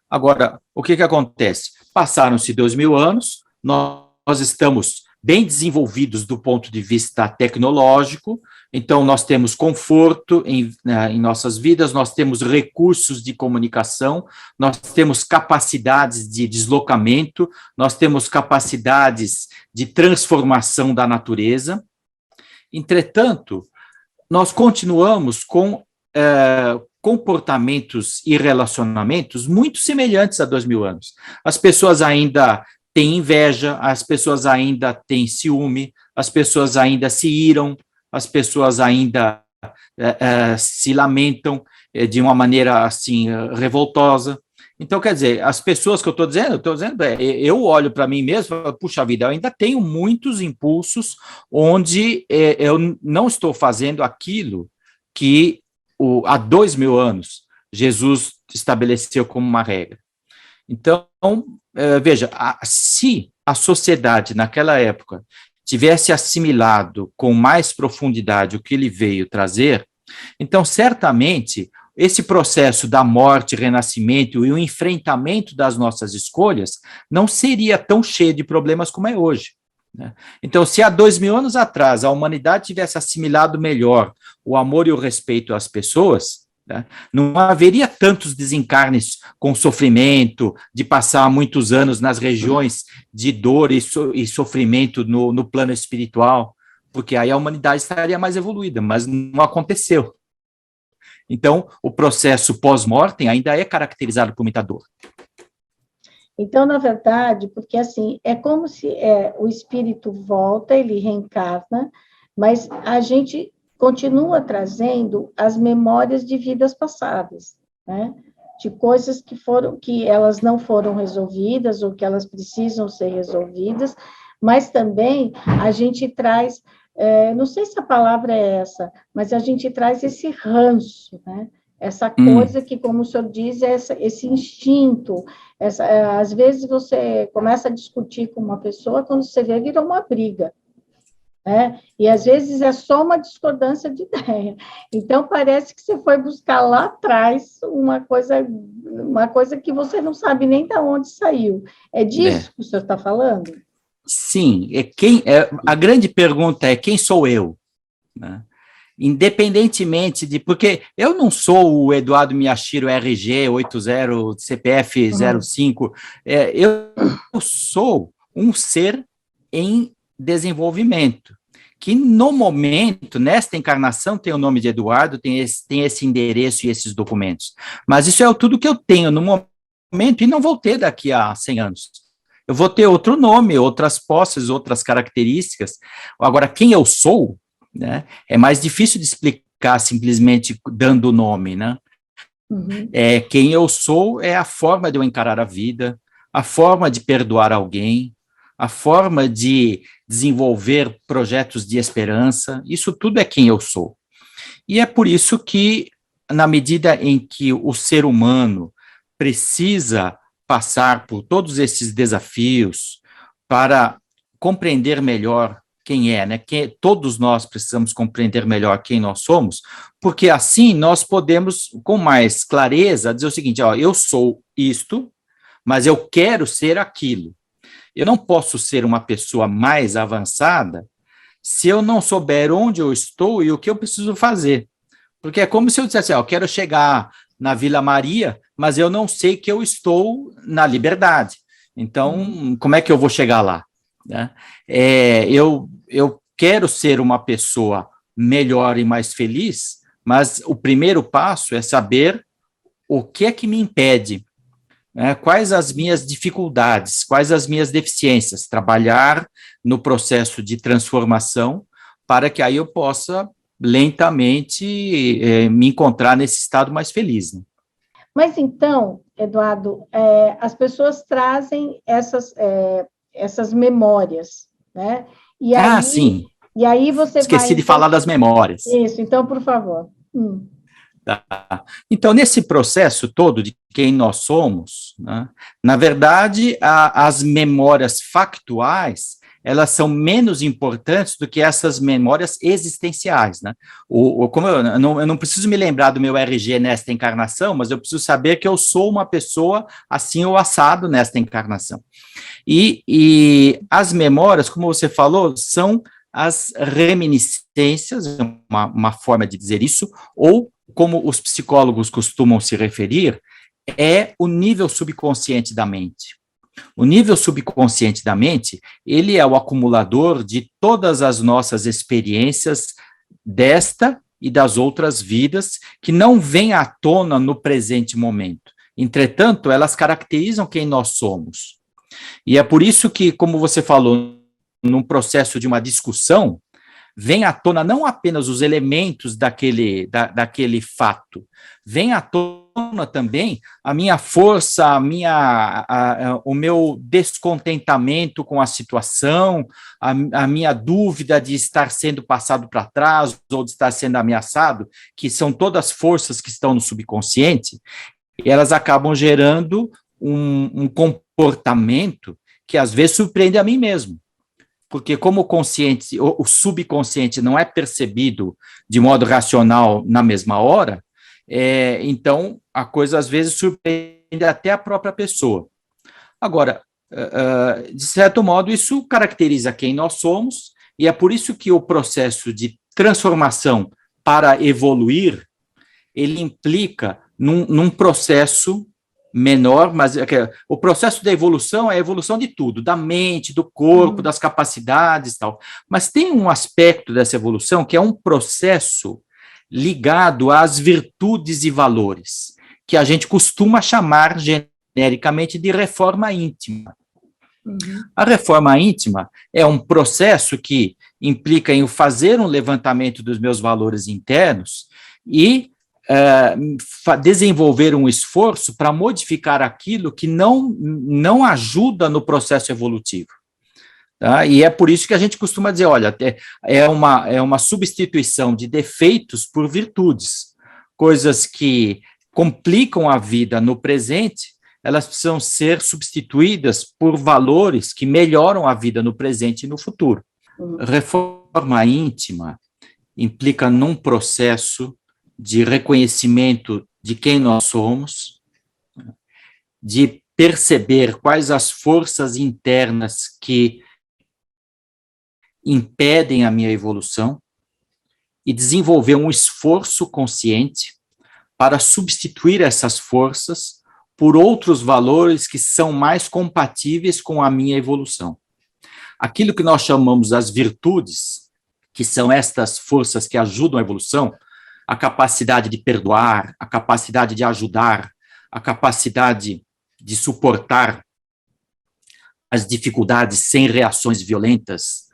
Agora, o que acontece? Passaram-se 2.000 anos, nós estamos bem desenvolvidos do ponto de vista tecnológico, então nós temos conforto em nossas vidas, nós temos recursos de comunicação, nós temos capacidades de deslocamento, nós temos capacidades de transformação da natureza. Entretanto, nós continuamos com comportamentos e relacionamentos muito semelhantes a 2.000 anos. As pessoas ainda têm inveja, as pessoas ainda têm ciúme, as pessoas ainda se iram, as pessoas ainda se lamentam de uma maneira, assim, revoltosa. Então, quer dizer, as pessoas que eu estou dizendo, eu olho para mim mesmo e falo, puxa vida, eu ainda tenho muitos impulsos onde eu não estou fazendo aquilo que há 2.000 anos Jesus estabeleceu como uma regra. Então, veja, se a sociedade naquela época tivesse assimilado com mais profundidade o que ele veio trazer, então, certamente, esse processo da morte, renascimento e o enfrentamento das nossas escolhas não seria tão cheio de problemas como é hoje, né? Então, se há 2.000 anos atrás a humanidade tivesse assimilado melhor o amor e o respeito às pessoas, né, não haveria tantos desencarnes com sofrimento, de passar muitos anos nas regiões de dor e sofrimento no plano espiritual, porque aí a humanidade estaria mais evoluída, mas não aconteceu. Então, o processo pós-mortem ainda é caracterizado por muita dor. Então, na verdade, porque assim, é como se o espírito volta, ele reencarna, mas a gente continua trazendo as memórias de vidas passadas, né? De coisas que elas não foram resolvidas ou que elas precisam ser resolvidas, mas também a gente traz, não sei se a palavra é essa, mas a gente traz esse ranço, né? Essa coisa que, como o senhor diz, é esse instinto. Às vezes você começa a discutir com uma pessoa, quando você vê, vira uma briga, né? E às vezes é só uma discordância de ideia. Então, parece que você foi buscar lá atrás uma coisa que você não sabe nem de onde saiu. É disso que o senhor está falando? Sim, a grande pergunta é quem sou eu, né? Independentemente porque eu não sou o Eduardo Miyashiro RG 80 CPF 05, eu sou um ser em desenvolvimento, que no momento, nesta encarnação, tem o nome de Eduardo, tem esse endereço e esses documentos, mas isso é tudo que eu tenho no momento e não vou ter daqui a 100 anos. Eu vou ter outro nome, outras posses, outras características. Agora, quem eu sou, né, é mais difícil de explicar simplesmente dando o nome, né? Uhum. Quem eu sou é a forma de eu encarar a vida, a forma de perdoar alguém, a forma de desenvolver projetos de esperança, isso tudo é quem eu sou. E é por isso que, na medida em que o ser humano precisa passar por todos esses desafios para compreender melhor quem é, né? Todos nós precisamos compreender melhor quem nós somos, porque assim nós podemos, com mais clareza, dizer o seguinte, ó, eu sou isto, mas eu quero ser aquilo. Eu não posso ser uma pessoa mais avançada se eu não souber onde eu estou e o que eu preciso fazer. Porque é como se eu dissesse, ó, eu quero chegar na Vila Maria, mas eu não sei que eu estou na Liberdade. Então, como é que eu vou chegar lá? Né? Eu quero ser uma pessoa melhor e mais feliz, mas o primeiro passo é saber o que é que me impede, né? Quais as minhas dificuldades, quais as minhas deficiências, trabalhar no processo de transformação para que aí eu possa lentamente me encontrar nesse estado mais feliz, né? Mas então, Eduardo, as pessoas trazem essas memórias, né? Sim. E aí você esqueci de falar das memórias. Isso, então, por favor. Tá. Então, nesse processo todo de quem nós somos, né, na verdade, as memórias factuais, elas são menos importantes do que essas memórias existenciais, né? Como eu não preciso me lembrar do meu RG nesta encarnação, mas eu preciso saber que eu sou uma pessoa assim ou assado nesta encarnação. E as memórias, como você falou, são as reminiscências, uma forma de dizer isso, ou, como os psicólogos costumam se referir, é o nível subconsciente da mente. O nível subconsciente da mente, ele é o acumulador de todas as nossas experiências desta e das outras vidas que não vêm à tona no presente momento. Entretanto, elas caracterizam quem nós somos. E é por isso que, como você falou, num processo de uma discussão, vem à tona não apenas os elementos daquele fato, vem à tona também a minha força, o meu descontentamento com a situação, a minha dúvida de estar sendo passado para trás ou de estar sendo ameaçado, que são todas forças que estão no subconsciente, e elas acabam gerando um comportamento que às vezes surpreende a mim mesmo. Porque como o subconsciente não é percebido de modo racional na mesma hora, então a coisa às vezes surpreende até a própria pessoa. Agora, de certo modo, isso caracteriza quem nós somos, e é por isso que o processo de transformação para evoluir, ele implica num processo menor, mas o processo da evolução é a evolução de tudo, da mente, do corpo, das capacidades e tal. Mas tem um aspecto dessa evolução que é um processo ligado às virtudes e valores, que a gente costuma chamar genericamente de reforma íntima. A reforma íntima é um processo que implica em fazer um levantamento dos meus valores internos e desenvolver um esforço para modificar aquilo que não ajuda no processo evolutivo. Tá? E é por isso que a gente costuma dizer, olha, é uma substituição de defeitos por virtudes, coisas que complicam a vida no presente, elas precisam ser substituídas por valores que melhoram a vida no presente e no futuro. Reforma íntima implica num processo de reconhecimento de quem nós somos, de perceber quais as forças internas que impedem a minha evolução e desenvolver um esforço consciente para substituir essas forças por outros valores que são mais compatíveis com a minha evolução. Aquilo que nós chamamos as virtudes, que são estas forças que ajudam a evolução, a capacidade de perdoar, a capacidade de ajudar, a capacidade de suportar as dificuldades sem reações violentas,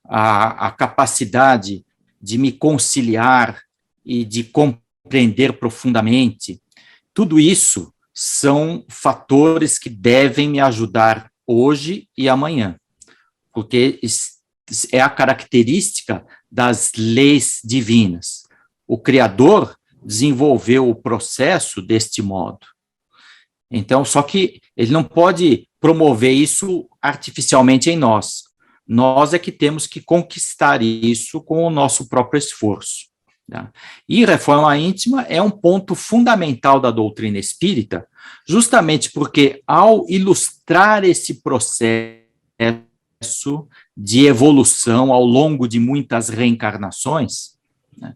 a capacidade de me conciliar e de compreender profundamente. Tudo isso são fatores que devem me ajudar hoje e amanhã, porque é a característica das leis divinas. O Criador desenvolveu o processo deste modo. Então, só que ele não pode promover isso artificialmente em nós. Nós é que temos que conquistar isso com o nosso próprio esforço. Tá? E reforma íntima é um ponto fundamental da doutrina espírita, justamente porque, ao ilustrar esse processo de evolução ao longo de muitas reencarnações, né,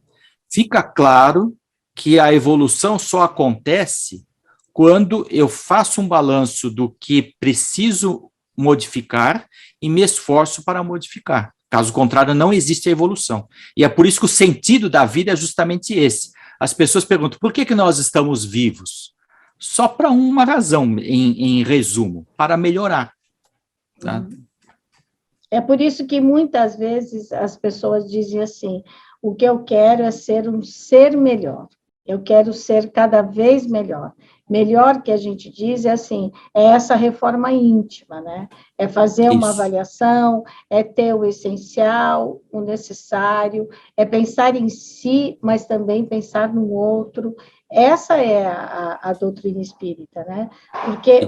fica claro que a evolução só acontece quando eu faço um balanço do que preciso modificar e me esforço para modificar. Caso contrário, não existe a evolução. E é por isso que o sentido da vida é justamente esse. As pessoas perguntam, por que nós estamos vivos? Só para uma razão, em resumo, para melhorar. Tá? É por isso que muitas vezes as pessoas dizem assim, o que eu quero é ser um ser melhor. Eu quero ser cada vez melhor. Melhor que a gente diz é assim, é essa reforma íntima, né? É fazer uma avaliação, é ter o essencial, o necessário, é pensar em si, mas também pensar no outro. Essa é a doutrina espírita, né? Porque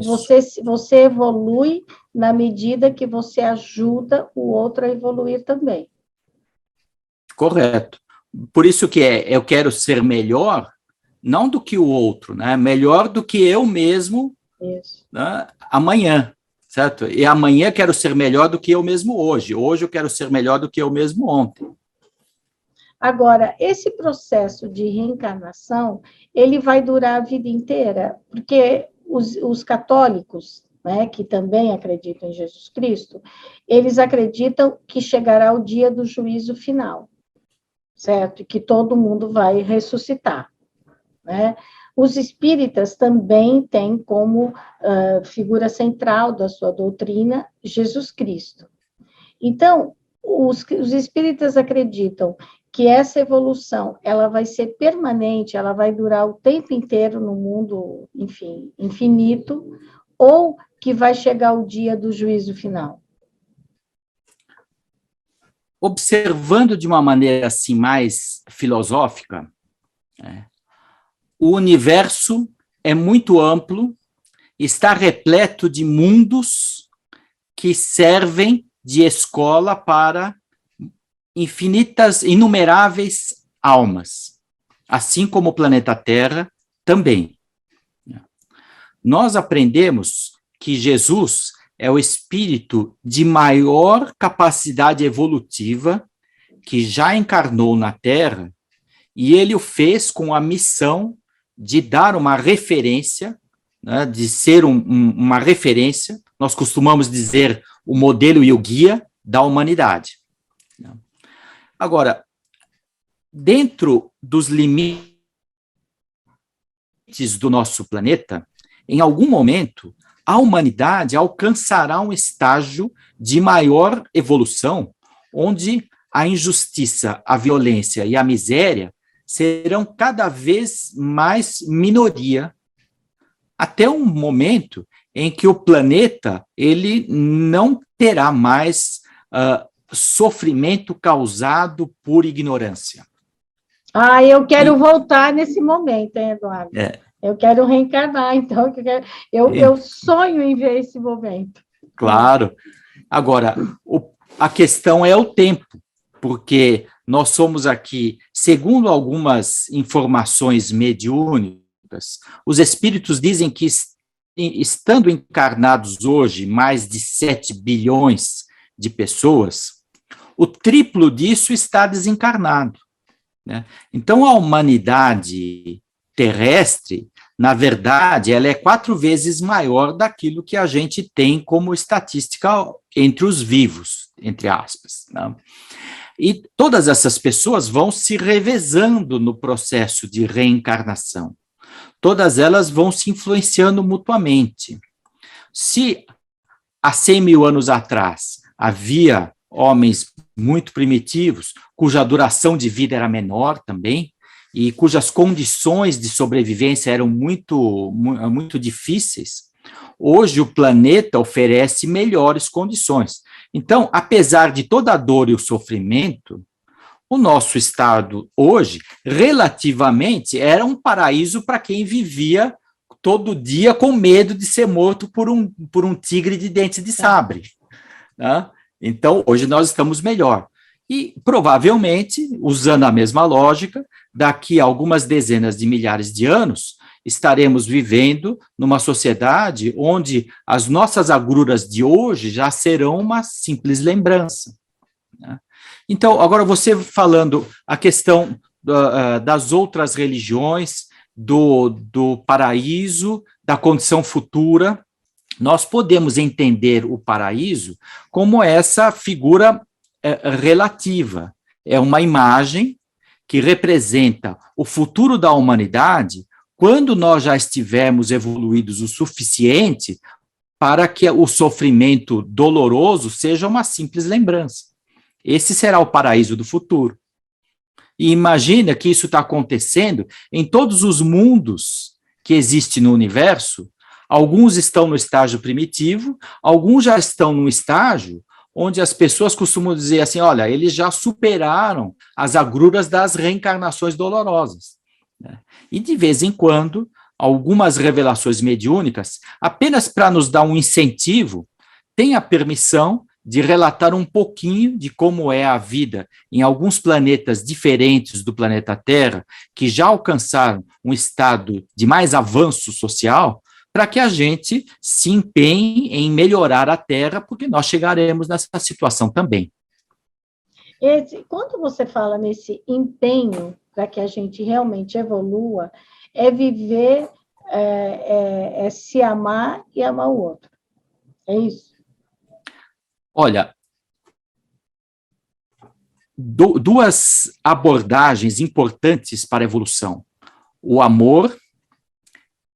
você evolui na medida que você ajuda o outro a evoluir também. Correto. Por isso que eu quero ser melhor, não do que o outro, né? Melhor do que eu mesmo, né? Amanhã, certo? E amanhã quero ser melhor do que eu mesmo hoje. Hoje eu quero ser melhor do que eu mesmo ontem. Agora, esse processo de reencarnação, ele vai durar a vida inteira, porque os católicos, né, que também acreditam em Jesus Cristo, eles acreditam que chegará o dia do juízo final, certo? E que todo mundo vai ressuscitar. Né? Os espíritas também têm como figura central da sua doutrina Jesus Cristo. Então, os espíritas acreditam que essa evolução, ela vai ser permanente, ela vai durar o tempo inteiro no mundo, enfim, infinito, ou que vai chegar o dia do juízo final? Observando de uma maneira assim mais filosófica, o universo é muito amplo, está repleto de mundos que servem de escola para inumeráveis almas, assim como o planeta Terra também. Nós aprendemos que Jesus é o espírito de maior capacidade evolutiva que já encarnou na Terra, e ele o fez com a missão de dar uma referência, né, de ser uma referência, nós costumamos dizer o modelo e o guia da humanidade. Agora, dentro dos limites do nosso planeta, em algum momento, a humanidade alcançará um estágio de maior evolução, onde a injustiça, a violência e a miséria serão cada vez mais minoria, até um momento em que o planeta ele não terá mais sofrimento causado por ignorância. Eu quero voltar nesse momento, hein, Eduardo? Eu quero reencarnar, então, eu sonho em ver esse momento. Claro. Agora, a questão é o tempo, porque nós somos aqui, segundo algumas informações mediúnicas, os espíritos dizem que, estando encarnados hoje mais de 7 bilhões de pessoas, o triplo disso está desencarnado, né? Então, a humanidade terrestre, na verdade, ela é 4 vezes maior daquilo que a gente tem como estatística entre os vivos, entre aspas, né? E todas essas pessoas vão se revezando no processo de reencarnação. Todas elas vão se influenciando mutuamente. Se há 100 mil anos atrás havia homens muito primitivos, cuja duração de vida era menor também, e cujas condições de sobrevivência eram muito difíceis, hoje o planeta oferece melhores condições. Então, apesar de toda a dor e o sofrimento, o nosso estado hoje, relativamente, era um paraíso para quem vivia todo dia com medo de ser morto por um tigre de dentes de sabre, né? Então, hoje nós estamos melhor. E, provavelmente, usando a mesma lógica, daqui a algumas dezenas de milhares de anos, estaremos vivendo numa sociedade onde as nossas agruras de hoje já serão uma simples lembrança, né? Então, agora você falando a questão das outras religiões, do paraíso, da condição futura, nós podemos entender o paraíso como essa figura relativa. É uma imagem que representa o futuro da humanidade quando nós já estivermos evoluídos o suficiente para que o sofrimento doloroso seja uma simples lembrança. Esse será o paraíso do futuro. E imagina que isso está acontecendo em todos os mundos que existem no universo. Alguns estão no estágio primitivo, alguns já estão no estágio onde as pessoas costumam dizer assim, olha, eles já superaram as agruras das reencarnações dolorosas, né? E de vez em quando, algumas revelações mediúnicas, apenas para nos dar um incentivo, têm a permissão de relatar um pouquinho de como é a vida em alguns planetas diferentes do planeta Terra, que já alcançaram um estado de mais avanço social, para que a gente se empenhe em melhorar a Terra, porque nós chegaremos nessa situação também. Quando você fala nesse empenho para que a gente realmente evolua, é viver, é se amar e amar o outro. É isso? Olha, duas abordagens importantes para a evolução: o amor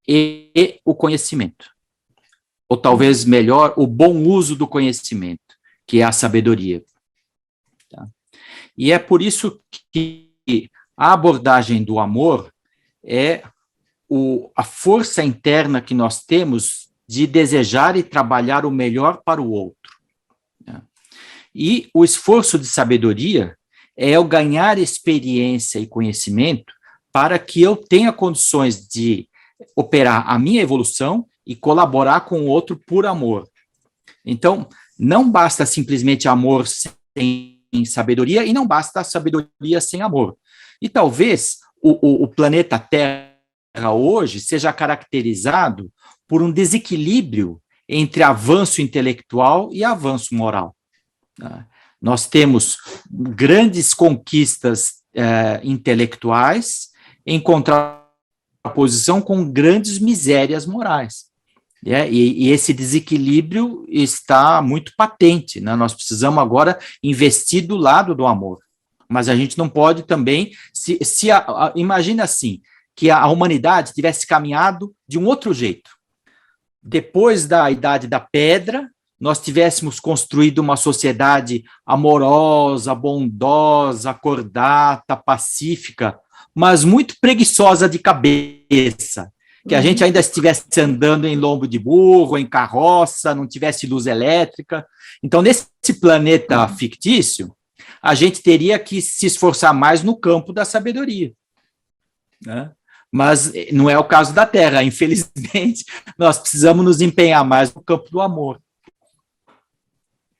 e o conhecimento. Ou talvez melhor, o bom uso do conhecimento, que é a sabedoria. E é por isso que a abordagem do amor é a força interna que nós temos de desejar e trabalhar o melhor para o outro. E o esforço de sabedoria é eu ganhar experiência e conhecimento para que eu tenha condições de operar a minha evolução e colaborar com o outro por amor. Então, não basta simplesmente amor sem sabedoria e não basta sabedoria sem amor. E talvez o planeta Terra hoje seja caracterizado por um desequilíbrio entre avanço intelectual e avanço moral. Nós temos grandes conquistas intelectuais em contraposição com grandes misérias morais. E esse desequilíbrio está muito patente, né? Nós precisamos agora investir do lado do amor. Mas a gente não pode também, imagina assim, que a humanidade tivesse caminhado de um outro jeito. Depois da Idade da Pedra, nós tivéssemos construído uma sociedade amorosa, bondosa, acordata, pacífica, mas muito preguiçosa de cabeça, que a gente ainda estivesse andando em lombo de burro, em carroça, não tivesse luz elétrica. Então, nesse planeta fictício, a gente teria que se esforçar mais no campo da sabedoria, né? Mas não é o caso da Terra, infelizmente, nós precisamos nos empenhar mais no campo do amor.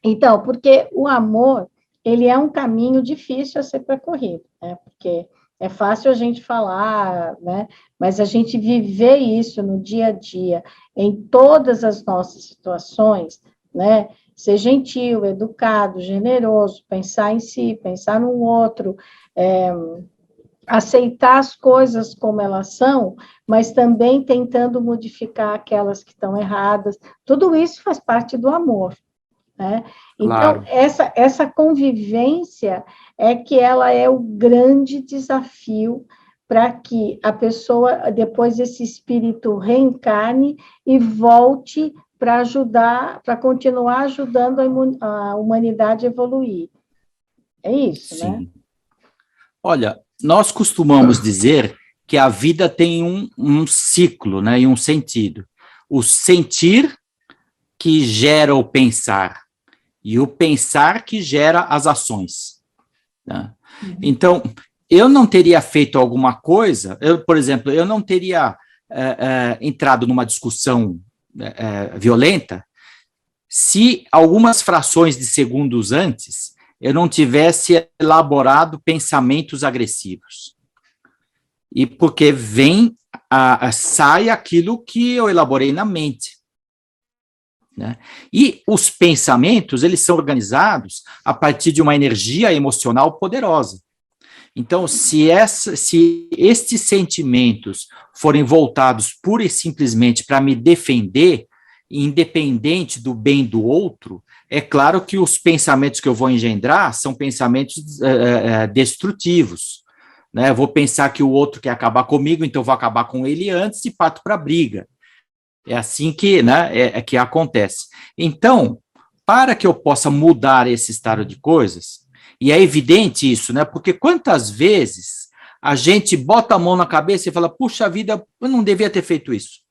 Então, porque o amor, ele é um caminho difícil a ser percorrido, né? Porque é fácil a gente falar, né? Mas a gente viver isso no dia a dia, em todas as nossas situações, né? Ser gentil, educado, generoso, pensar em si, pensar no outro, aceitar as coisas como elas são, mas também tentando modificar aquelas que estão erradas. Tudo isso faz parte do amor, né? Então, Claro. essa convivência é que ela é o grande desafio para que a pessoa, depois esse espírito reencarne e volte para ajudar, para continuar ajudando a humanidade a evoluir. É isso, Sim. né? Olha, nós costumamos dizer que a vida tem um ciclo, né, e um sentido. O sentir que gera o pensar, e o pensar que gera as ações, né? Então, eu não teria feito alguma coisa, por exemplo, eu não teria entrado numa discussão violenta se algumas frações de segundos antes eu não tivesse elaborado pensamentos agressivos. E porque sai aquilo que eu elaborei na mente, né? E os pensamentos, eles são organizados a partir de uma energia emocional poderosa. Então, se estes sentimentos forem voltados pura e simplesmente para me defender, independente do bem do outro, é claro que os pensamentos que eu vou engendrar são pensamentos destrutivos, né? Eu vou pensar que o outro quer acabar comigo, então eu vou acabar com ele antes e parto para a briga. É assim que, né, que acontece. Então, para que eu possa mudar esse estado de coisas, e é evidente isso, né? Porque quantas vezes a gente bota a mão na cabeça e fala, puxa vida, eu não devia ter feito isso,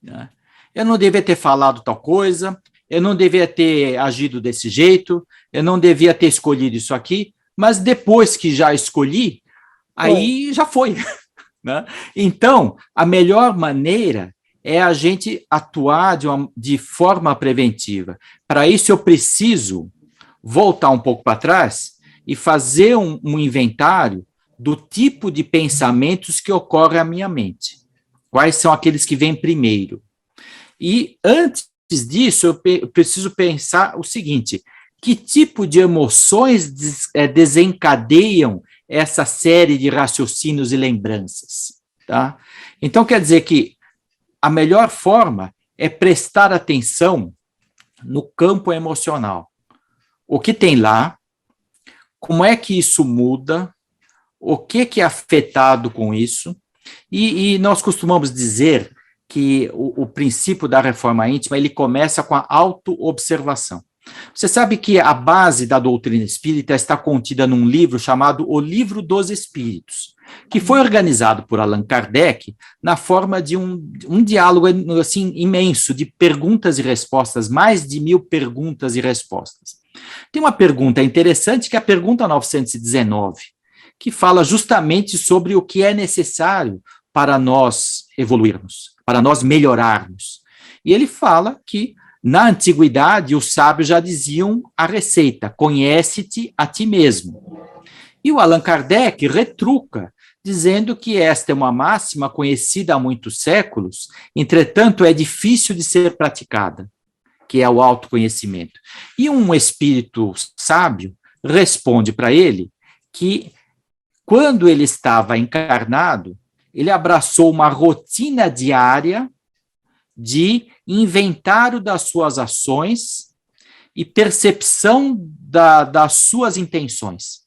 né? Eu não devia ter falado tal coisa, eu não devia ter agido desse jeito, eu não devia ter escolhido isso aqui, mas depois que já escolhi, aí já foi, né? Então, a melhor maneira é a gente atuar de forma preventiva. Para isso, eu preciso voltar um pouco para trás e fazer um inventário do tipo de pensamentos que ocorre à minha mente. Quais são aqueles que vêm primeiro? E antes disso, eu preciso pensar o seguinte: que tipo de emoções desencadeiam essa série de raciocínios e lembranças, tá? Então, quer dizer que a melhor forma é prestar atenção no campo emocional. O que tem lá, como é que isso muda, o que é afetado com isso, e nós costumamos dizer que o princípio da reforma íntima, ele começa com a autoobservação. Você sabe que a base da doutrina espírita está contida num livro chamado O Livro dos Espíritos, que foi organizado por Allan Kardec na forma de um diálogo assim, imenso de perguntas e respostas, mais de 1000 perguntas e respostas. Tem uma pergunta interessante, que é a pergunta 919, que fala justamente sobre o que é necessário para nós evoluirmos, para nós melhorarmos. E ele fala que, na antiguidade, os sábios já diziam a receita: conhece-te a ti mesmo. E o Allan Kardec retruca, dizendo que esta é uma máxima conhecida há muitos séculos, entretanto é difícil de ser praticada, que é o autoconhecimento. E um espírito sábio responde para ele que, quando ele estava encarnado, ele abraçou uma rotina diária de inventário das suas ações e percepção das suas intenções.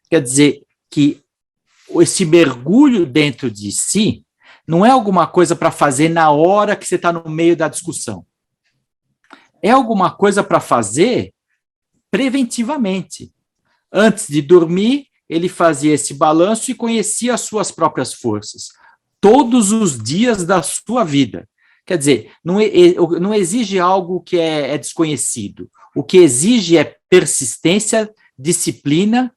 Quer dizer que esse mergulho dentro de si não é alguma coisa para fazer na hora que você está no meio da discussão. É alguma coisa para fazer preventivamente. Antes de dormir, ele fazia esse balanço e conhecia as suas próprias forças, todos os dias da sua vida. Quer dizer, não exige algo que é desconhecido. O que exige é persistência, disciplina,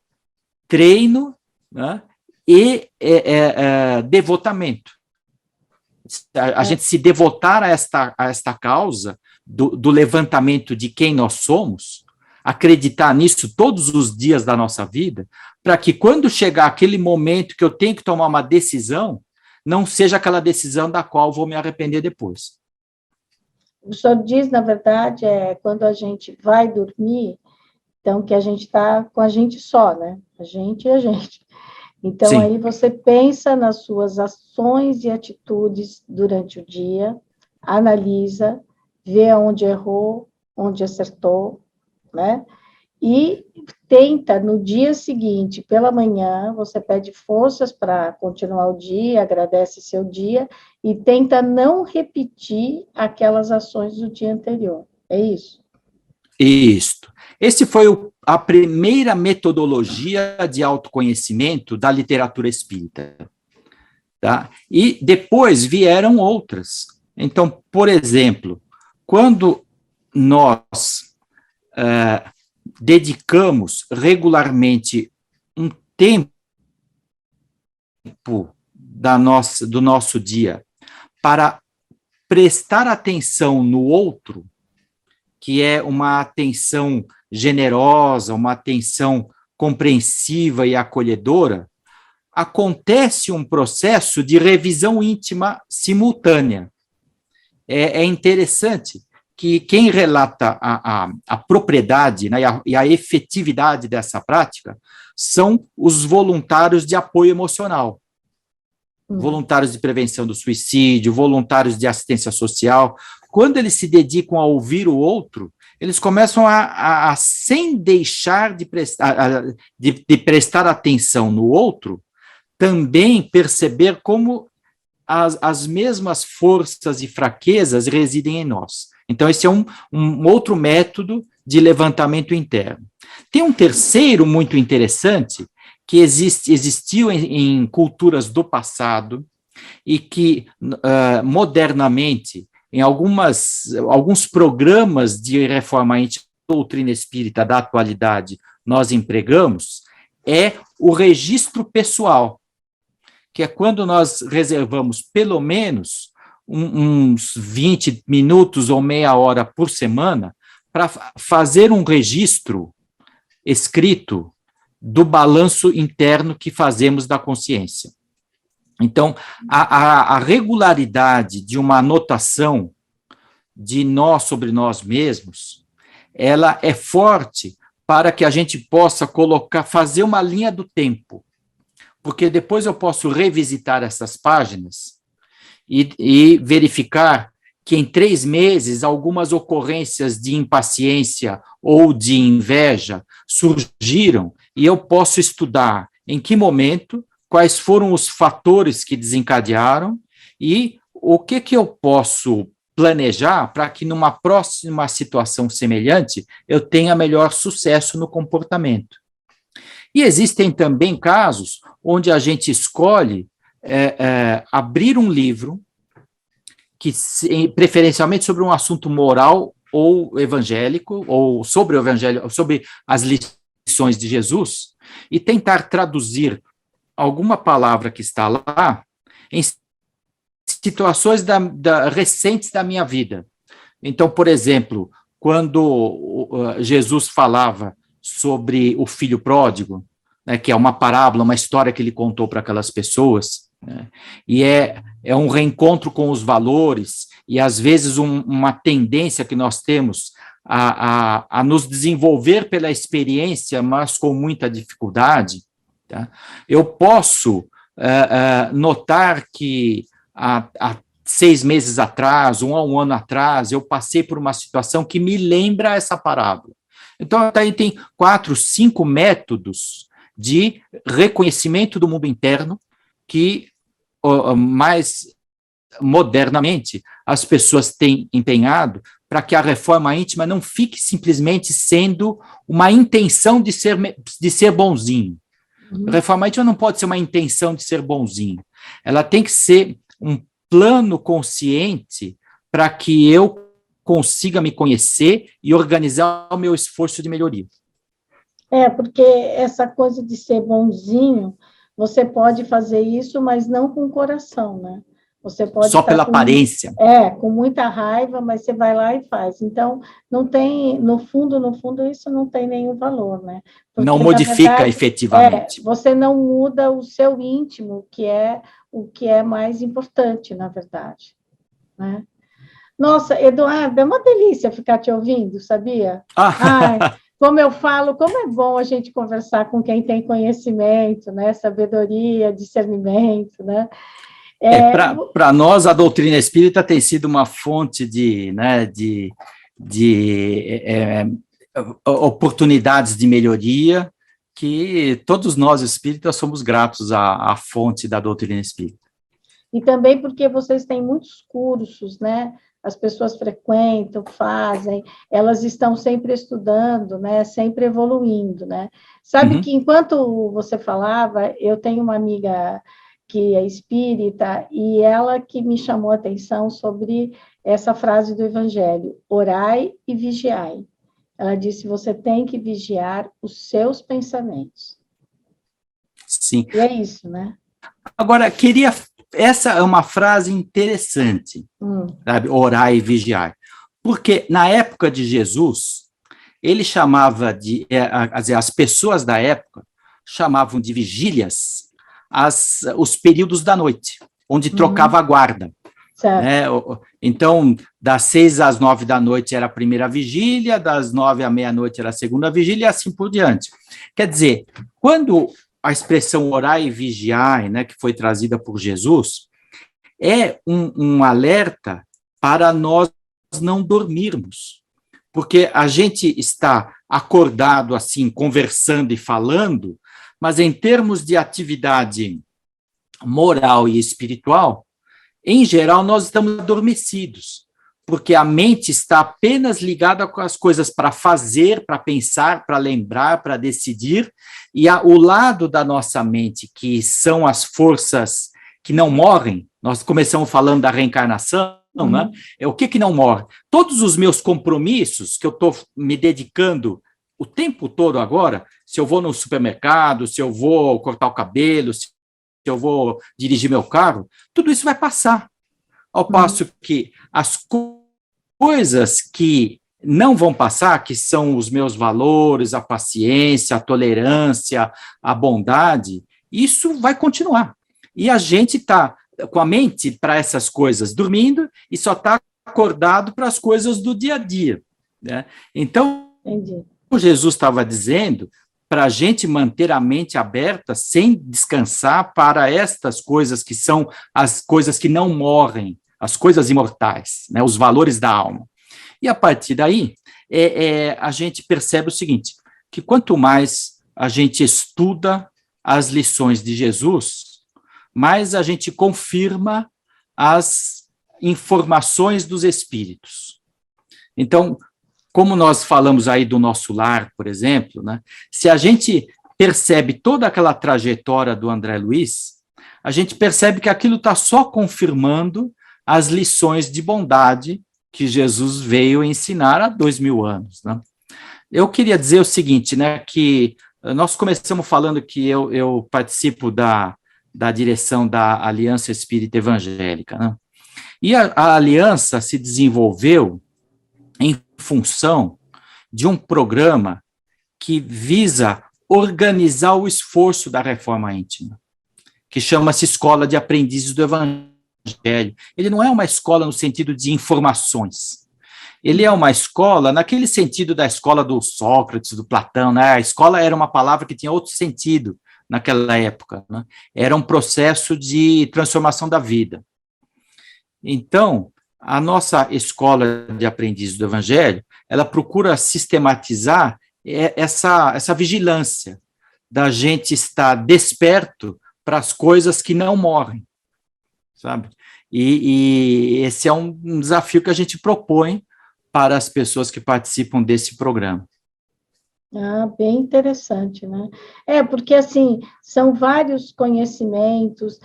treino, né, e devotamento. A gente se devotar a esta causa do levantamento de quem nós somos, acreditar nisso todos os dias da nossa vida, para que quando chegar aquele momento que eu tenho que tomar uma decisão, não seja aquela decisão da qual vou me arrepender depois. O senhor diz, na verdade, quando a gente vai dormir, então, que a gente está com a gente só, né? A gente e a gente. Então, Sim. Aí você pensa nas suas ações e atitudes durante o dia, analisa, vê onde errou, onde acertou, né? E tenta, no dia seguinte, pela manhã, você pede forças para continuar o dia, agradece seu dia, e tenta não repetir aquelas ações do dia anterior. É isso? Isto. Esse foi a primeira metodologia de autoconhecimento da literatura espírita. Tá? E depois vieram outras. Então, por exemplo, quando nós dedicamos regularmente um tempo do nosso dia para prestar atenção no outro, que é uma atenção generosa, uma atenção compreensiva e acolhedora, acontece um processo de revisão íntima simultânea. É interessante que quem relata a propriedade, né, e a efetividade dessa prática são os voluntários de apoio emocional, voluntários de prevenção do suicídio, voluntários de assistência social. Quando eles se dedicam a ouvir o outro, eles começam sem deixar de prestar atenção no outro, também perceber como as mesmas forças e fraquezas residem em nós. Então, esse é um outro método de levantamento interno. Tem um terceiro muito interessante, que existiu em culturas do passado e que, modernamente, em alguns programas de reforma íntima doutrina espírita da atualidade, nós empregamos, é o registro pessoal, que é quando nós reservamos pelo menos uns 20 minutos ou meia hora por semana para fazer um registro escrito do balanço interno que fazemos da consciência. Então, a regularidade de uma anotação de nós sobre nós mesmos, ela é forte para que a gente possa fazer uma linha do tempo, porque depois eu posso revisitar essas páginas e verificar que em 3 meses algumas ocorrências de impaciência ou de inveja surgiram e eu posso estudar em que momento, quais foram os fatores que desencadearam e o que eu posso planejar para que numa próxima situação semelhante eu tenha melhor sucesso no comportamento. E existem também casos onde a gente escolhe abrir um livro, preferencialmente sobre um assunto moral ou evangélico, ou sobre o evangelho, sobre as lições de Jesus, e tentar traduzir alguma palavra que está lá em situações recentes da minha vida. Então, por exemplo, quando Jesus falava sobre o filho pródigo, né, que é uma parábola, uma história que ele contou para aquelas pessoas, né, e é um reencontro com os valores, e às vezes uma tendência que nós temos a nos desenvolver pela experiência, mas com muita dificuldade, tá? Eu posso notar que há 6 meses atrás, há um ano atrás, eu passei por uma situação que me lembra essa parábola. Então, aí tem 4, 5 métodos de reconhecimento do mundo interno que, mais modernamente, as pessoas têm empenhado para que a reforma íntima não fique simplesmente sendo uma intenção de ser bonzinho. A reforma íntima não pode ser uma intenção de ser bonzinho. Ela tem que ser um plano consciente para que eu consiga me conhecer e organizar o meu esforço de melhoria. Porque essa coisa de ser bonzinho, você pode fazer isso, mas não com o coração, né? Você pode só pela aparência. Com muita raiva, mas você vai lá e faz. Então, não tem, no fundo, isso não tem nenhum valor, né? Porque, não modifica verdade, efetivamente. Você não muda o seu íntimo, que é o que é mais importante, na verdade, né? Nossa, Eduardo, é uma delícia ficar te ouvindo, sabia? Ai, como eu falo, como é bom a gente conversar com quem tem conhecimento, né? Sabedoria, discernimento, né? Para nós, a doutrina espírita tem sido uma fonte de oportunidades de melhoria, que todos nós espíritas somos gratos à fonte da doutrina espírita. E também porque vocês têm muitos cursos, né? As pessoas frequentam, fazem, elas estão sempre estudando, né? Sempre evoluindo, né? Sabe que enquanto você falava, eu tenho uma amiga que é espírita, e ela que me chamou a atenção sobre essa frase do Evangelho, orai e vigiai. Ela disse, você tem que vigiar os seus pensamentos. Sim. E é isso, né? Agora, essa é uma frase interessante, sabe? Orai e vigiai. Porque na época de Jesus, ele chamava as pessoas da época chamavam de vigílias os períodos da noite, onde trocava a guarda. Né? Então, das 6 às 9 da noite era a primeira vigília, das 9 à meia-noite era a segunda vigília, e assim por diante. Quer dizer, quando a expressão orar e vigiar, né, que foi trazida por Jesus, é um alerta para nós não dormirmos, porque a gente está acordado assim, conversando e falando, mas em termos de atividade moral e espiritual, em geral, nós estamos adormecidos, porque a mente está apenas ligada com as coisas para fazer, para pensar, para lembrar, para decidir, e o lado da nossa mente, que são as forças que não morrem, nós começamos falando da reencarnação, né? O que não morre? Todos os meus compromissos que eu estou me dedicando o tempo todo agora, se eu vou no supermercado, se eu vou cortar o cabelo, se eu vou dirigir meu carro, tudo isso vai passar. Ao passo que as coisas que não vão passar, que são os meus valores, a paciência, a tolerância, a bondade, isso vai continuar. E a gente está com a mente para essas coisas dormindo e só está acordado para as coisas do dia a dia, né? Então, Entendi. O Jesus estava dizendo para a gente manter a mente aberta sem descansar para estas coisas que são as coisas que não morrem, as coisas imortais, né, os valores da alma. E a partir daí, a gente percebe o seguinte, que quanto mais a gente estuda as lições de Jesus, mais a gente confirma informações dos espíritos. Então, como nós falamos aí do nosso lar, por exemplo, né, se a gente percebe toda aquela trajetória do André Luiz, a gente percebe que aquilo está só confirmando as lições de bondade que Jesus veio ensinar há 2000 anos. Né? Eu queria dizer o seguinte, né, que nós começamos falando que eu participo da direção da Aliança Espírita Evangélica, né? E a aliança se desenvolveu em função de um programa que visa organizar o esforço da reforma íntima, que chama-se Escola de Aprendizes do Evangelho. Ele não é uma escola no sentido de informações. Ele é uma escola naquele sentido da escola do Sócrates, do Platão, né? A escola era uma palavra que tinha outro sentido naquela época, né? Era um processo de transformação da vida. Então, a nossa escola de aprendizes do Evangelho, ela procura sistematizar essa vigilância da gente estar desperto para as coisas que não morrem, sabe? E esse é um desafio que a gente propõe para as pessoas que participam desse programa. Ah, bem interessante, né? Porque, assim, são vários conhecimentos,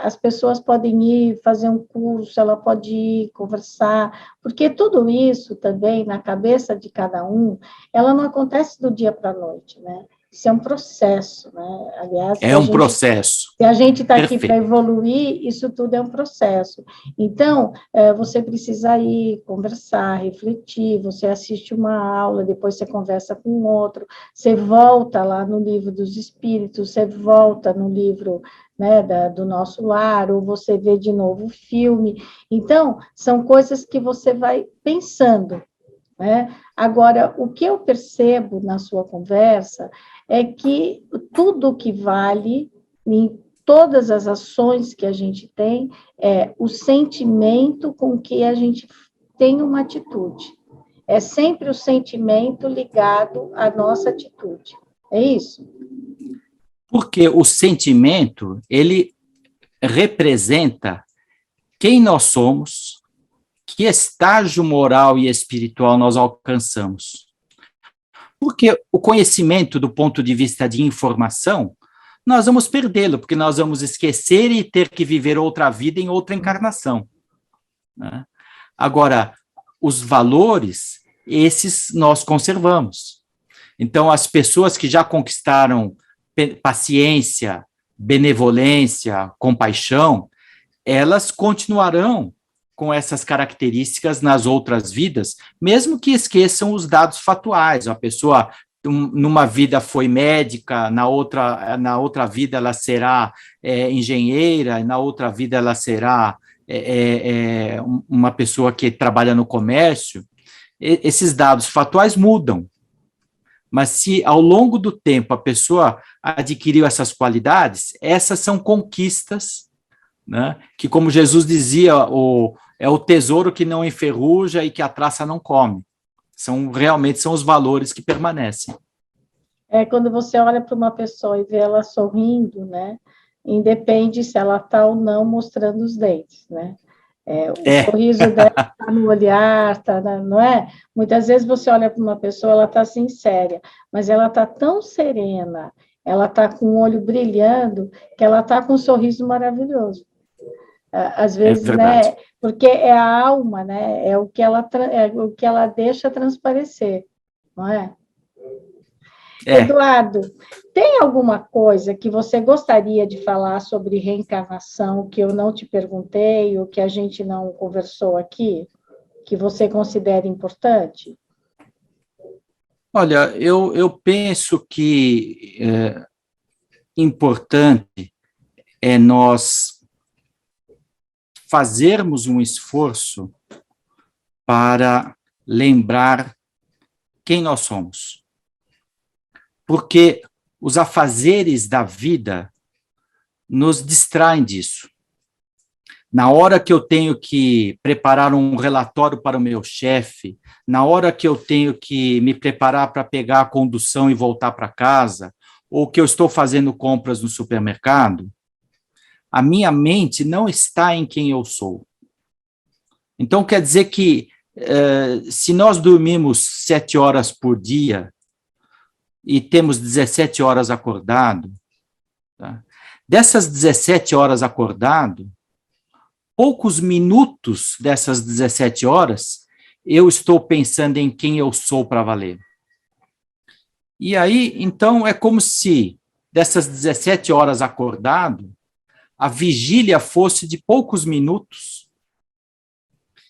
as pessoas podem ir fazer um curso, ela pode ir conversar, porque tudo isso também, na cabeça de cada um, ela não acontece do dia para a noite, né? Isso é um processo, né? Aliás, é um processo. Se a gente está aqui para evoluir, isso tudo é um processo. Então, você precisa ir conversar, refletir, você assiste uma aula, depois você conversa com outro, você volta lá no livro dos espíritos, você volta no livro, né, do nosso lar, ou você vê de novo o filme. Então, são coisas que você vai pensando, né? Agora, o que eu percebo na sua conversa é que tudo que vale em todas as ações que a gente tem é o sentimento com que a gente tem uma atitude. É sempre o sentimento ligado à nossa atitude. É isso? Porque o sentimento, ele representa quem nós somos, que estágio moral e espiritual nós alcançamos. Porque o conhecimento, do ponto de vista de informação, nós vamos perdê-lo, porque nós vamos esquecer e ter que viver outra vida em outra encarnação. Né? Agora, os valores, esses nós conservamos. Então, as pessoas que já conquistaram paciência, benevolência, compaixão, elas continuarão com essas características nas outras vidas, mesmo que esqueçam os dados fatuais. A pessoa, numa vida foi médica, na outra vida ela será engenheira, na outra vida ela será uma pessoa que trabalha no comércio. Esses dados fatuais mudam. Mas se ao longo do tempo a pessoa adquiriu essas qualidades, essas são conquistas, né, que, como Jesus dizia, é o tesouro que não enferruja e que a traça não come. Realmente são os valores que permanecem. Quando você olha para uma pessoa e vê ela sorrindo, né, independe se ela está ou não mostrando os dentes, né? O sorriso dela está no olhar, não é? Muitas vezes você olha para uma pessoa, ela está assim séria, mas ela está tão serena, ela está com o olho brilhando, que ela está com um sorriso maravilhoso. Às vezes, né? Porque é a alma, né? É o que ela deixa transparecer, não é? Eduardo, tem alguma coisa que você gostaria de falar sobre reencarnação que eu não te perguntei ou que a gente não conversou aqui, que você considera importante? Olha, eu penso que importante é nós fazermos um esforço para lembrar quem nós somos. Porque os afazeres da vida nos distraem disso. Na hora que eu tenho que preparar um relatório para o meu chefe, na hora que eu tenho que me preparar para pegar a condução e voltar para casa, ou que eu estou fazendo compras no supermercado, a minha mente não está em quem eu sou. Então, quer dizer que se nós dormimos 7 horas por dia e temos 17 horas acordado, tá? Dessas 17 horas acordado, poucos minutos dessas 17 horas, eu estou pensando em quem eu sou para valer. E aí, então, é como se dessas 17 horas acordado, a vigília fosse de poucos minutos,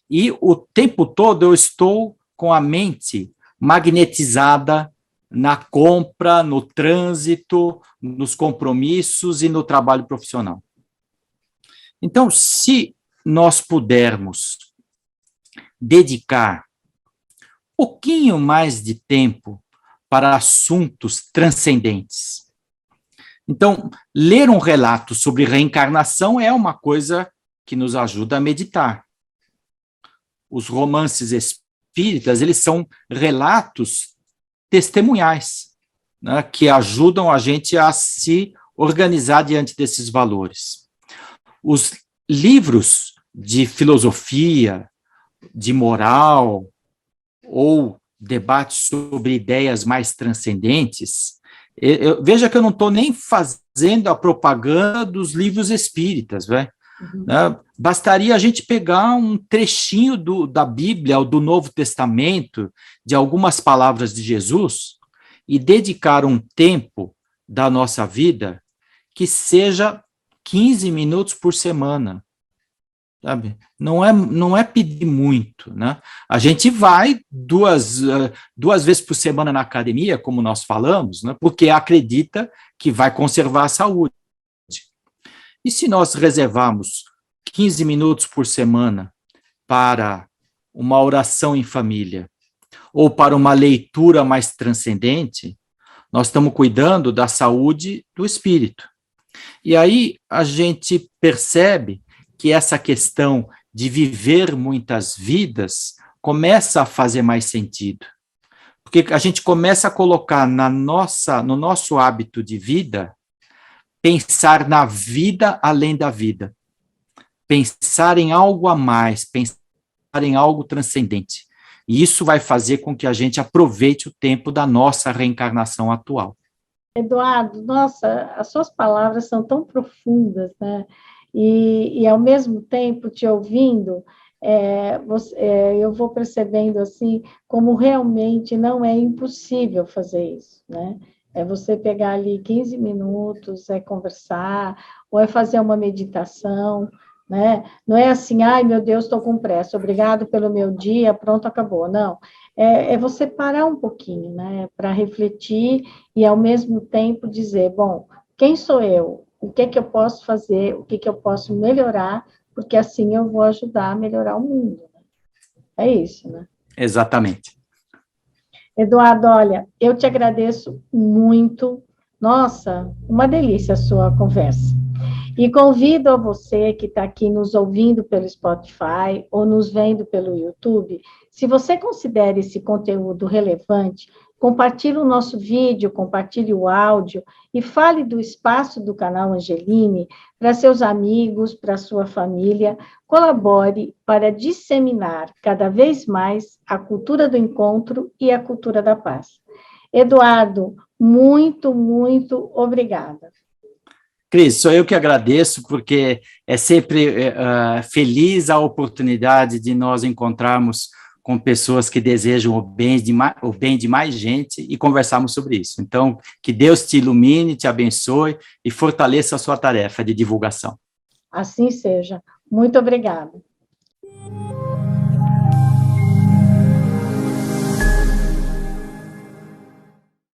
e o tempo todo eu estou com a mente magnetizada na compra, no trânsito, nos compromissos e no trabalho profissional. Então, se nós pudermos dedicar um pouquinho mais de tempo para assuntos transcendentes. Então, ler um relato sobre reencarnação é uma coisa que nos ajuda a meditar. Os romances espíritas, eles são relatos testemunhais, né, que ajudam a gente a se organizar diante desses valores. Os livros de filosofia, de moral, ou debates sobre ideias mais transcendentes, veja que eu não estou nem fazendo a propaganda dos livros espíritas, né? Bastaria a gente pegar um trechinho da Bíblia ou do Novo Testamento, de algumas palavras de Jesus, e dedicar um tempo da nossa vida que seja 15 minutos por semana, sabe? Não é pedir muito, né? A gente vai duas vezes por semana na academia, como nós falamos, né? Porque acredita que vai conservar a saúde. E se nós reservarmos 15 minutos por semana para uma oração em família, ou para uma leitura mais transcendente, nós estamos cuidando da saúde do espírito. E aí a gente percebe que essa questão de viver muitas vidas começa a fazer mais sentido. Porque a gente começa a colocar no nosso hábito de vida, pensar na vida além da vida. Pensar em algo a mais, pensar em algo transcendente. E isso vai fazer com que a gente aproveite o tempo da nossa reencarnação atual. Eduardo, nossa, as suas palavras são tão profundas, né? E ao mesmo tempo, te ouvindo, eu vou percebendo assim, como realmente não é impossível fazer isso, né? É você pegar ali 15 minutos, é conversar, ou é fazer uma meditação, né? Não é assim, ai meu Deus, estou com pressa, obrigado pelo meu dia, pronto, acabou. Não, é você parar um pouquinho, né? Para refletir e ao mesmo tempo dizer, bom, quem sou eu? O que é que eu posso fazer? O que é que eu posso melhorar? Porque assim eu vou ajudar a melhorar o mundo. É isso, né? Exatamente. Eduardo, olha, eu te agradeço muito. Nossa, uma delícia a sua conversa. E convido a você que está aqui nos ouvindo pelo Spotify ou nos vendo pelo YouTube, se você considera esse conteúdo relevante, compartilhe o nosso vídeo, compartilhe o áudio e fale do espaço do canal Angeline para seus amigos, para sua família. Colabore para disseminar cada vez mais a cultura do encontro e a cultura da paz. Eduardo, muito, muito obrigada. Cris, sou eu que agradeço, porque é sempre feliz a oportunidade de nós encontrarmos com pessoas que desejam o bem de mais gente e conversarmos sobre isso. Então, que Deus te ilumine, te abençoe e fortaleça a sua tarefa de divulgação. Assim seja. Muito obrigada.